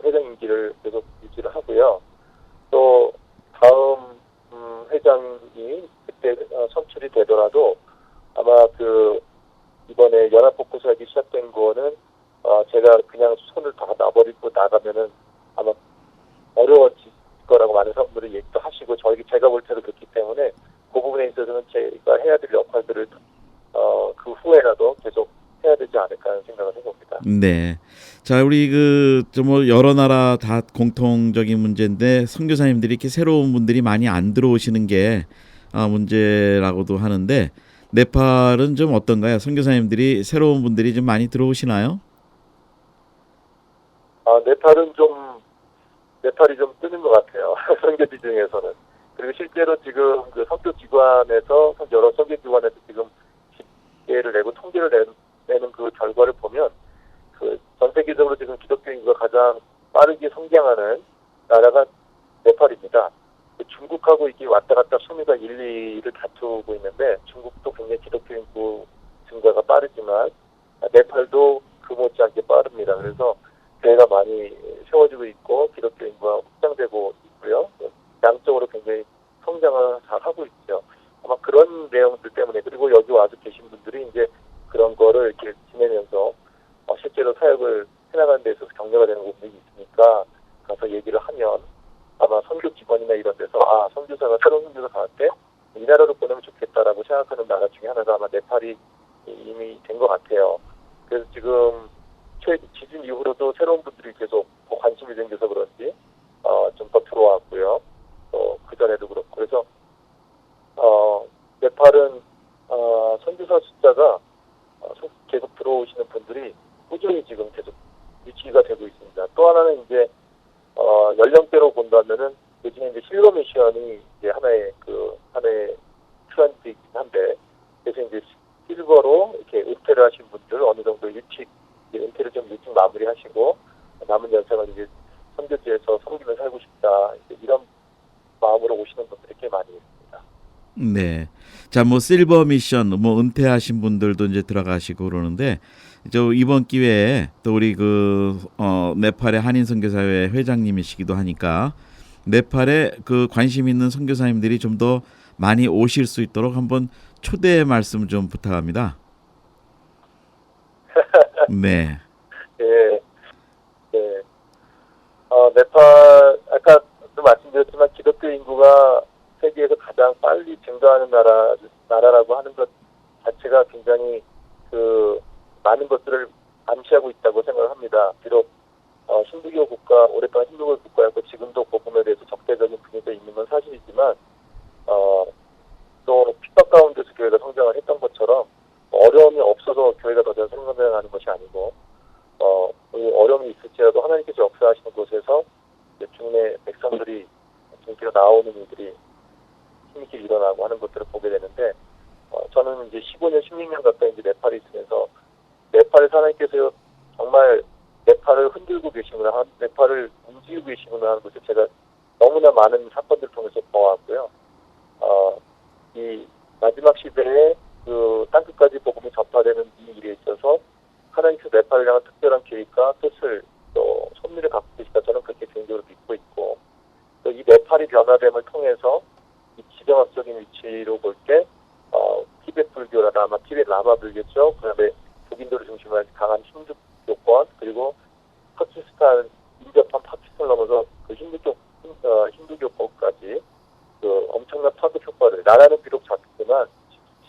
회장 임기를 계속 유지를 하고요. 또 다음 회장이 그때 선출이 되더라도 아마 그 이번에 연합복구설이 시작된 거는 제가 그냥 손을 다 놔버리고 나가면은 아마 어려워질 거라고 많은 사람들이 얘기도 하시고 제가 볼 때도 그렇기 때문에 그 부분에 있어서는 제가 해야 될 역할들을 그 후에라도 계속 해야 되지 않을까 하는 생각을 해봅니다. 네. 자, 우리 뭐 여러 나라 다 공통적인 문제인데 선교사님들이 이렇게 새로운 분들이 많이 안 들어오시는 게 문제라고도 하는데 네팔은 좀 어떤가요? 선교사님들이 새로운 분들이 좀 많이 들어오시나요? 네팔이 좀 뜨는 것 같아요. 선교지 중에서는. 그리고 실제로 지금 그 선교기관에서 여러 선교기관에서 지금 집계를 내고 통계를 내는 그 결과를 보면 그 전 세계적으로 지금 기독교 인구가 가장 빠르게 성장하는 나라가 네팔입니다. 중국하고 이게 왔다 갔다 순위가 1, 2를 다투고 있는데 중국도 굉장히 기독교 인구 증가가 빠르지만 네팔도 그 못지않게 빠릅니다. 그래서 교회가 많이 세워지고 있고 기독교 인구가 확장되고 있고요. 양적으로 굉장히 성장을 잘 하고 있죠. 아마 그런 내용들 때문에 그리고 여기 와서 계신 분들이 이제 그런 거를 이렇게 지내면서 실제로 사역을 해나가는 데 있어서 격려가 되는 부분이 있으니까 가서 얘기를 하면 아마 선교 기관이나 이런 데서 선교사가 새로운 선교사 나왔대 이 나라로 보내면 좋겠다라고 생각하는 나라 중에 하나가 아마 네팔이 이미 된 것 같아요. 그래서 지금 지진 이후로도 새로운 분들이 계속 관심이 생겨서 그런지 좀 더 들어왔고요. 또 그전에도 그렇고 그래서 네팔은 선교사 숫자가 계속 들어오시는 분들이 꾸준히 지금 계속 유치가 되고 있습니다. 또 하나는 이제 연령대로 본다면은 요즘에 이제 실버 미션이 이제 하나의 트렌드이긴 한데 그래서 이제 실버로 이렇게 은퇴를 하신 분들 어느 정도 은퇴를 좀 일찍 마무리하시고 남은 연생을 이제 선교지에서 섬기며 살고 싶다 이런 마음으로 오시는 분들이 꽤 많이 있습니다. 네. 자, 뭐 실버 미션, 뭐 은퇴하신 분들도 이제 들어가시고 그러는데 이번 기회에 또 우리 네팔의 한인 선교사회 회장님이시기도 하니까 네팔에 관심 있는 선교사님들이 좀 더 많이 오실 수 있도록 한번 초대 말씀 좀 부탁합니다. 네. 네. 네. 네팔 아까도 말씀드렸지만 기독교 인구가 세계에서 가장 빨리 증가하는 나라라고 하는 것 자체가 굉장히 많은 것들을 암시하고 있다고 생각을 합니다. 비록 힌두교 국가 오랫동안 힌두교 국가였고 지금도 그 부분에 대해서 적대적인 분위기가 있는 건 사실이지만 또 핍박 가운데서 교회가 성장을 했던 것처럼 어려움이 없어서 교회가 더 잘 성장하는 것이 아니고 어려움이 있을지라도 하나님께서 역사하시는 곳에서 중내 백성들이 중기가 나오는 일들이 힘있게 일어나고 하는 것들을 보게 되는데 저는 이제 15년, 16년 가까이 이제 네팔에 있으면서 네팔에서 하나님께서 정말 네팔을 흔들고 계시구나, 네팔을 움직이고 계시구나 하는 것을 제가 너무나 많은 사건들을 통해서 보았고요. 이 마지막 시대에 땅끝까지 복음이 전파되는 이 일에 있어서 하나님께서 네팔을 향한 특별한 계획과 뜻을 또 섭리를 갖고 계시다 저는 그렇게 개인적으로 믿고 있고 또 이 네팔이 변화됨을 통해서 이 지정학적인 위치로 볼 때 티베트 불교라다 아마 티베트 라마 불교죠. 그다음에 북인도를 중심으로 한 강한 힌두교권 그리고 파키스탄 인접한 파키스탄을 넘어서 힌두교권까지 엄청난 파급 효과를 나라는 비록 작지만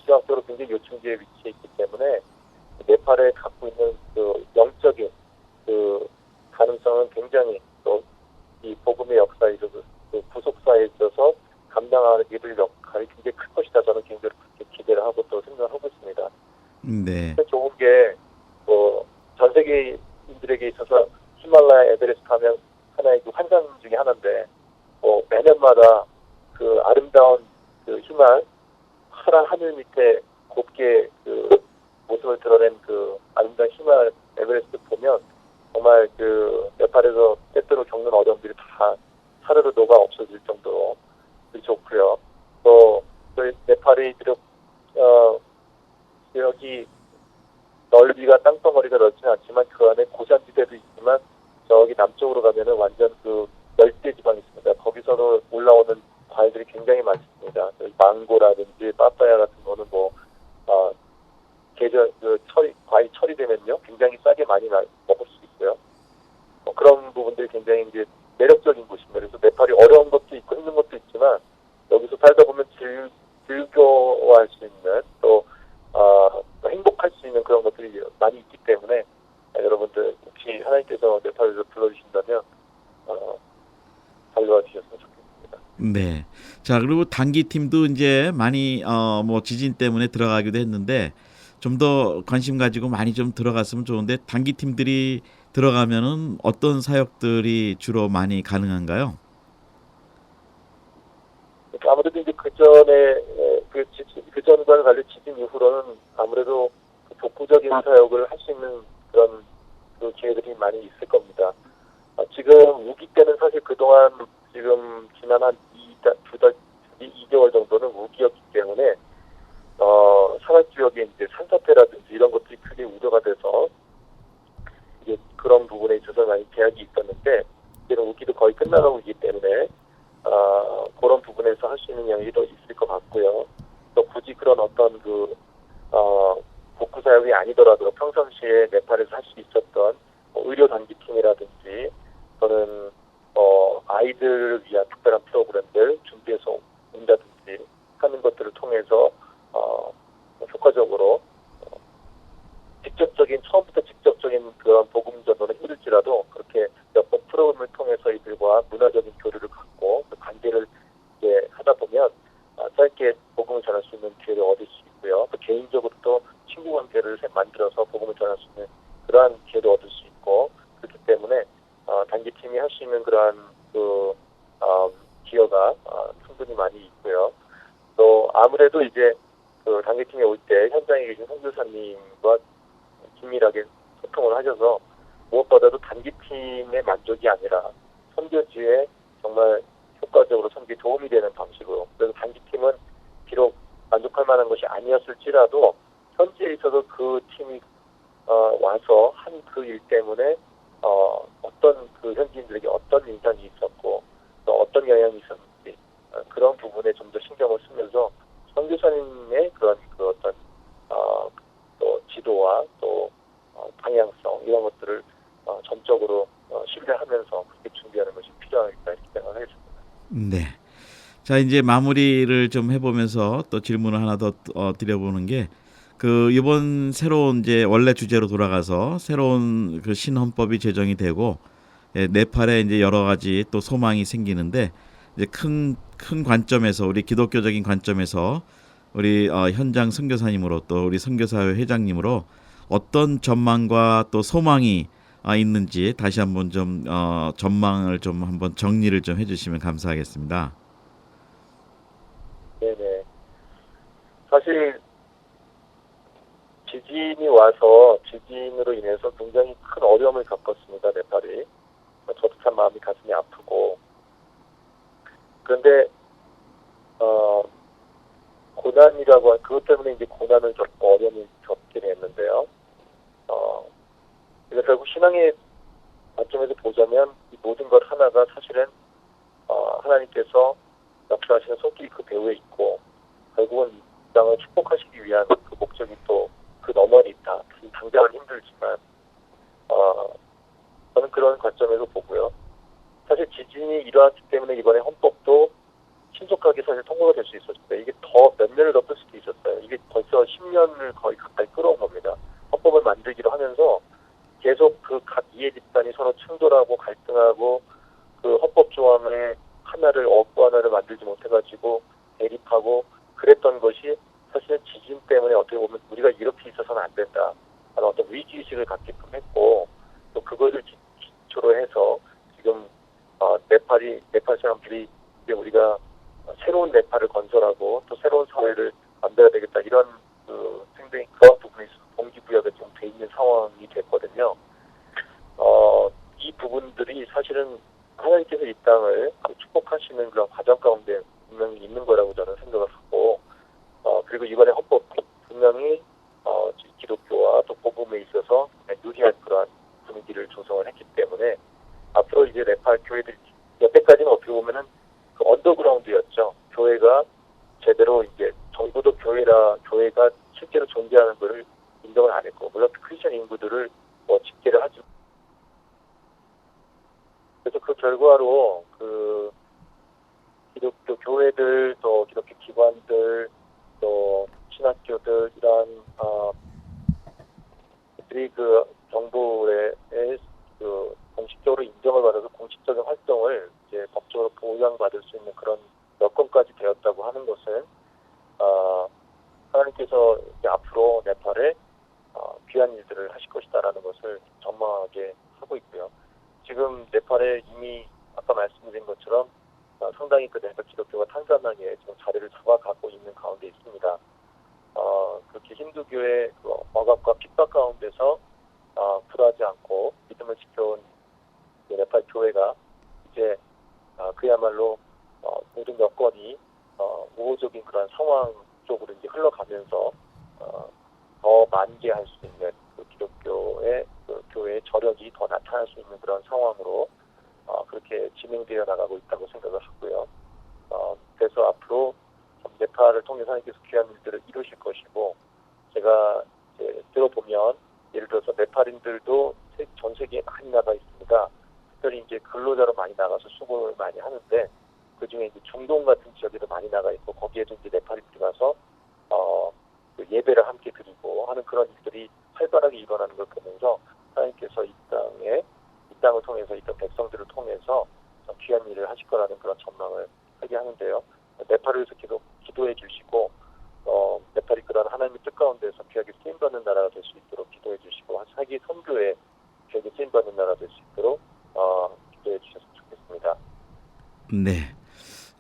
지정학적으로 굉장히 요충지에 위치해 있기 때문에 네팔에 갖고 있는 그 영적인 그 가능성은 굉장히 또 이 복음의 역사에 있어서 그 구속사에 있어서 감당하기를 역할이 굉장히 클 것이다. 저는 개인적으로 그렇게 기대를 하고 또 생각하고 있습니다. 네. 좋은 게 전 세계인들에게 있어서 히말라야 에베레스트 하면 하나의 그 환상 중에 하나인데 매년마다 그 아름다운 그 파란 하늘 밑에 곱게 그 모습을 드러낸 그 아름다운 히말라야 에베레스트 보면 정말 그 네팔에서 때때로 겪는 어려움들이 다 사르르 녹아 없어질 정도로 좋고요. 또 네팔이 비록 여기 넓이가 땅덩어리가 넓지는 않지만 그 안에 고산지대도 있지만 저기 남쪽으로 가면은 완전 그 열대 지방이 있습니다. 거기서도 올라오는 과일들이 굉장히 많습니다. 망고라든지 빠빠야 같은 거는 계절 과일 철이 되면요 굉장히 싸게 많이 먹을 수 있고요. 그런 부분들이 굉장히 이제 매력적인 곳입니다. 그래서 네팔이 어려운 것도 있고 힘든 것도 있지만 여기서 살다 보면 즐거워할 수 있는 또 행복할 수 있는 그런 것들이 많이 있기 때문에 여러분들 혹시 하나님께서 네팔에서 불러주신다면 달려와 주셨으면 좋겠습니다. 네. 자, 그리고 단기팀도 이제 많이 뭐 지진 때문에 들어가기도 했는데 좀 더 관심 가지고 많이 좀 들어갔으면 좋은데 단기팀들이 들어가면은 어떤 사역들이 주로 많이 가능한가요? 아무래도 이제 그 전에 그 전과는 달리 지진 이후로는 아무래도 그 독보적인 사역을 할 수 있는 그런 그 기회들이 많이 있을 겁니다. 지금 우기 때는 사실 그동안 지금 지난 한 2개월 정도는 우기였기 때문에 산악 지역에 이제 산사태라든지 이런 것들이 크게 우려가 돼서 이제 그런 부분에 있어서 많이 제약이 있었는데 이제는 우기도 거의 끝나가고 있기 때문에 그런 부분에서 할 수 있는 영역이 있을 것 같고요. 또 굳이 그런 어떤 복구 사역이 아니더라도 평상시에 네팔에서 할 수 있었던 의료 단기팀이라든지 또는 아이들을 위한 특별한 프로그램들 준비해서 온다든지 하는 것들을 통해서 효과적으로 처음부터 직접적인 그런 복음 전도는 힘들지라도 그렇게 몇 번 프로그램을 통해서 이들과 문화적인 교류를 갖고 그 관계를 이제 하다 보면 짧게 복음을 전할 수 있는 기회를 얻을 수 있고요. 또 개인적으로 또 친구 관계를 만들어서 복음을 전할 수 있는 그러한 기회도 얻을 수 있고 그렇기 때문에 단기팀이 할 수 있는 그러한 기회가 충분히 많이 있고요. 또 아무래도 이제 그 단기팀에 올 때 현장에 계신 선교사님과 긴밀하게 소통을 하셔서 무엇보다도 단기팀의 만족이 아니라 선교지에 정말 효과적으로 선교에 도움이 되는 방식으로 그래서 단기팀은 비록 만족할 만한 것이 아니었을지라도 현지에 있어서 그 팀이 와서 한 그 일 때문에 어떤 그 현지인들에게 어떤 인상이 있었고 또 어떤 영향이 있었는지 그런 부분에 좀 더 신경을 쓰면서 선교사님의 그런 그 어떤 또 지도와 또 방향성 이런 것들을 전적으로 신뢰하면서 그렇게 준비하는 것이 필요하겠다 이렇게 생각하겠습니다. 네. 자, 이제 마무리를 좀 해보면서 또 질문을 하나 더 드려보는 게 그 이번 새로운 이제 원래 주제로 돌아가서 새로운 그 신헌법이 제정이 되고 네팔에 이제 여러 가지 또 소망이 생기는데 이제 큰 관점에서 우리 기독교적인 관점에서 우리 현장 선교사님으로 또 우리 선교사회 회장님으로 어떤 전망과 또 소망이 있는지 다시 한번 좀 전망을 좀 한번 정리를 좀 해주시면 감사하겠습니다. 네네. 사실 지진으로 인해서 굉장히 큰 어려움을 겪었습니다. 네팔이. 저도 참 마음이 가슴이 아프고 그런데 그것 때문에 이제 고난을 겪고 어려움을 겪게 됐는데요. 그래서 결국 신앙의 관점에서 보자면 이 모든 것 하나가 사실은 하나님께서 역사하시는 손길이 그 배후에 있고 결국은 이 땅을 축복하시기 위한 그 목적이 또 그 너머에 있다. 당장은 힘들지만 저는 그런 관점에서 보고요. 사실 지진이 일어났기 때문에 이번에 헌법도 신속하게 사실 통과가 될 수 있었는데 이게 더 몇 년을 더 끌 수도 있었어요. 이게 벌써 10년을 거의 가까이 끌어온 겁니다. 헌법을 만들기로 하면서 계속 그 각 이해 집단이 서로 충돌하고 갈등하고 그 헌법 조항의 하나를 얻고 하나를 만들지 못해가지고 대립하고 그랬던 것이 사실은 지진 때문에 어떻게 보면 우리가 이렇게 있어서는 안 된다 하는 어떤 위기의식을 갖게끔 했고 또 그것을 기초로 해서 지금 네팔 사람들이 이제 우리가 새로운 네팔을 건설하고 또 새로운 사회를 만들어야 되겠다 이런 굉장히 그런 부분에 있어서 동기부여가 좀 돼 있는 상황이 됐거든요. 이 부분들이 사실은 하나님께서 이 땅을 축복하시는 그런 과정 가운데 분명히 있는 거라고 저는 생각을 하고 그리고 이번에 헌법도 분명히 기독교와 또 복음에 있어서 유리한 그러한 분위기를 조성을 했기 때문에 앞으로 이제 네팔 교회들이 여태까지는 어떻게 보면은 그 언더그라운드였죠. 교회가 제대로 이제 정부도 교회가 실제로 존재하는 것을 인정을 안 했고 물론 크리스천 인구들을 집계를 하지. 그래서 그 결과로 그 기독교 교회들 또 기독교 기관들 또 신학교들 이런 들이 그 정부의 그 공식적으로 인정을 받아서 공식적인 활동을 이제 법적으로 보장받을 수 있는 그런 여건까지 되었다고 하는 것은 하나님께서 이제 앞으로 네팔에 귀한 일들을 하실 것이다라는 것을 전망하게 하고 있고요. 지금 네팔에 이미 아까 말씀드린 것처럼 상당히 그 네팔 기독교가 탄산하게 지금 자리를 잡아가고 있는 가운데 있습니다. 그렇게 힌두교의 그 억압과 핍박 가운데서 굴하지 않고 믿음을 지켜온 네팔 교회가 이제 그야말로 모든 여건이 우호적인 그런 상황 쪽으로 이제 흘러가면서 더 만개할 수 있는 그 기독교의 그 교회의 저력이 더 나타날 수 있는 그런 상황으로 그렇게 진행되어 나가고 있다고 생각을 하고요. 그래서 앞으로 네팔을 통해서 하나님께서 귀한 일들을 이루실 것이고 제가 이제 들어보면 예를 들어서 네팔인들도 전 세계에 많이 나가 있습니다. 특별히 이제 근로자로 많이 나가서 수고를 많이 하는데 그 중에 이제 중동 같은 지역에도 많이 나가 있고 거기에도 이제 네팔인들이 가서 그 예배를 함께 드리고 하는 그런 일들이 활발하게 일어나는 걸 보면서 하나님께서 이 땅을 통해서 이 땅 백성들을 통해서 귀한 일을 하실 거라는 그런 전망을 하게 하는데요. 네팔을 위해서 계속 기도해 주시고 네팔이 그런 하나님의 뜻 가운데서 귀하게 쓰임받는 나라가 될 수 있도록 기도해 주시고 세계 선교에 귀하게 쓰임받는 나라가 될 수 있도록 기도해 주셨으면 좋겠습니다. 네.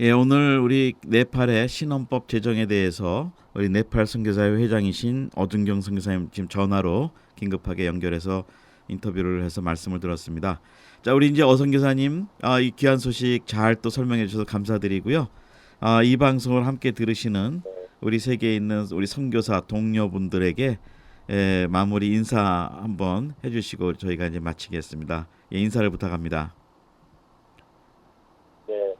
예, 오늘 우리 네팔의 신헌법 제정에 대해서 우리 네팔 선교사회 회장이신 어준경 선교사님 지금 전화로 긴급하게 연결해서 인터뷰를 해서 말씀을 들었습니다. 자, 우리 이제 선교사님 이 귀한 소식 잘 또 설명해 주셔서 감사드리고요. 이 방송을 함께 들으시는 우리 세계에 있는 우리 선교사 동료분들에게 마무리 인사 한번 해주시고 저희가 이제 마치겠습니다. 예, 인사를 부탁합니다. 네,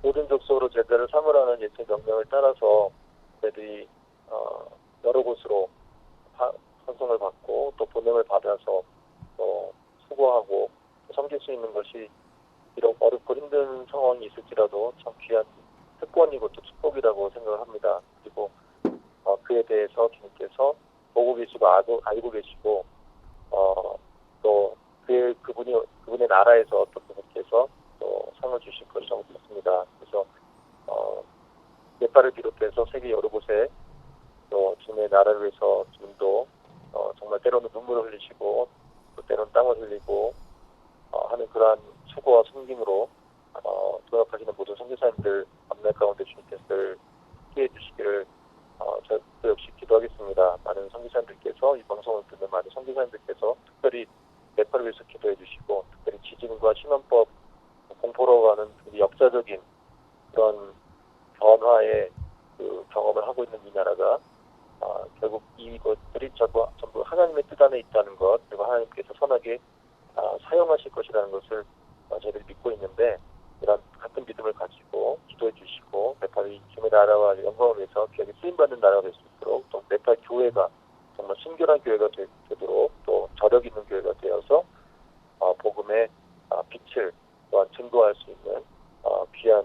모든 족속으로 제자를 삼으라는 예수 명령을 따라서 저희들이 여러 곳으로 선송을 받고 또 보냄을 받아서 또 수고하고 섬길 수 있는 것이 비록 어렵고 힘든 상황이 있을지라도 참 귀한 특권이고 또 축복이라고 생각을 합니다. 그리고 그에 대해서 주님께서 보고 계시고 알고 계시고 또 그분의 나라에서 또 그분께서 또 상을 주실 것이라고 믿습니다. 그래서 네팔을 비롯해서 세계 여러 곳에 또 주님의 나라를 위해서 지금도 정말 때로는 눈물을 흘리시고 또 때로는 땀을 흘리고 하는 그러한 수고와 섬김으로 동역하시는 모든 선교사님들 앞날 가운데 주님께서 함께해 주시기를 저도 역시 기도하겠습니다. 많은 선교사님들께서 이 방송을 듣는 많은 선교사님들께서 특별히 네팔을 위해서 기도해 주시고 특별히 지진과 신헌법 공포로 가는 역사적인 그런 변화의 그 경험을 하고 있는 이 나라가 결국 이것들이 전부 하나님의 뜻 안에 있다는 것 그리고 하나님께서 선하게 사용하실 것이라는 것을 저희들이 믿고 있는데 이런 같은 믿음을 가지고 기도해 주시고 네팔이 주님의 나라와 영광을 위해서 귀하게 쓰임받는 나라가 될 수 있도록 또 네팔 교회가 정말 순결한 교회가 되도록 또 저력 있는 교회가 되어서 복음의 빛을 또한 증거할 수 있는 귀한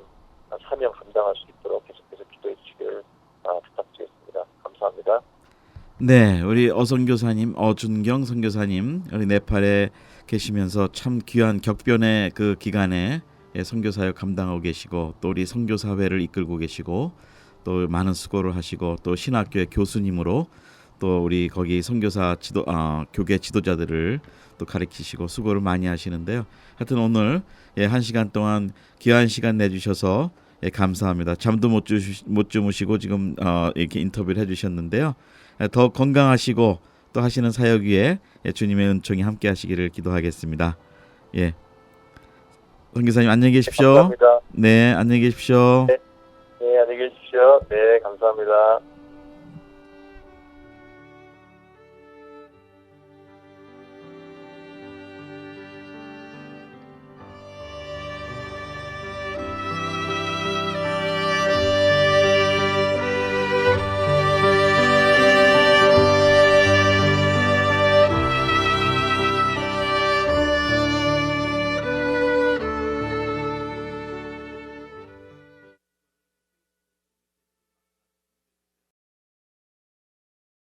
사명 감당할 수 있도록 계속해서 기도해 주시기를 부탁드리겠습니다. 감사합니다. 네, 우리 어선교사님, 어준경 선교사님, 우리 네팔에 계시면서 참 귀한 격변의 그 기간에 선교 사역 감당하고 계시고 또 우리 선교사회를 이끌고 계시고 또 많은 수고를 하시고 또 신학교의 교수님으로 또 우리 거기 선교사 교계 지도자들을 또 가르치시고 수고를 많이 하시는데요. 하여튼 오늘 한 시간 동안 귀한 시간 내주셔서 감사합니다. 잠도 못 주무시고 지금 이렇게 인터뷰를 해주셨는데요. 더 건강하시고 또 하시는 사역 위에 주님의 은총이 함께하시기를 기도하겠습니다. 예, 선교사님 안녕히 계십시오. 감사합니다. 네, 안녕히 계십시오. 네, 안녕히 계십시오. 네, 감사합니다.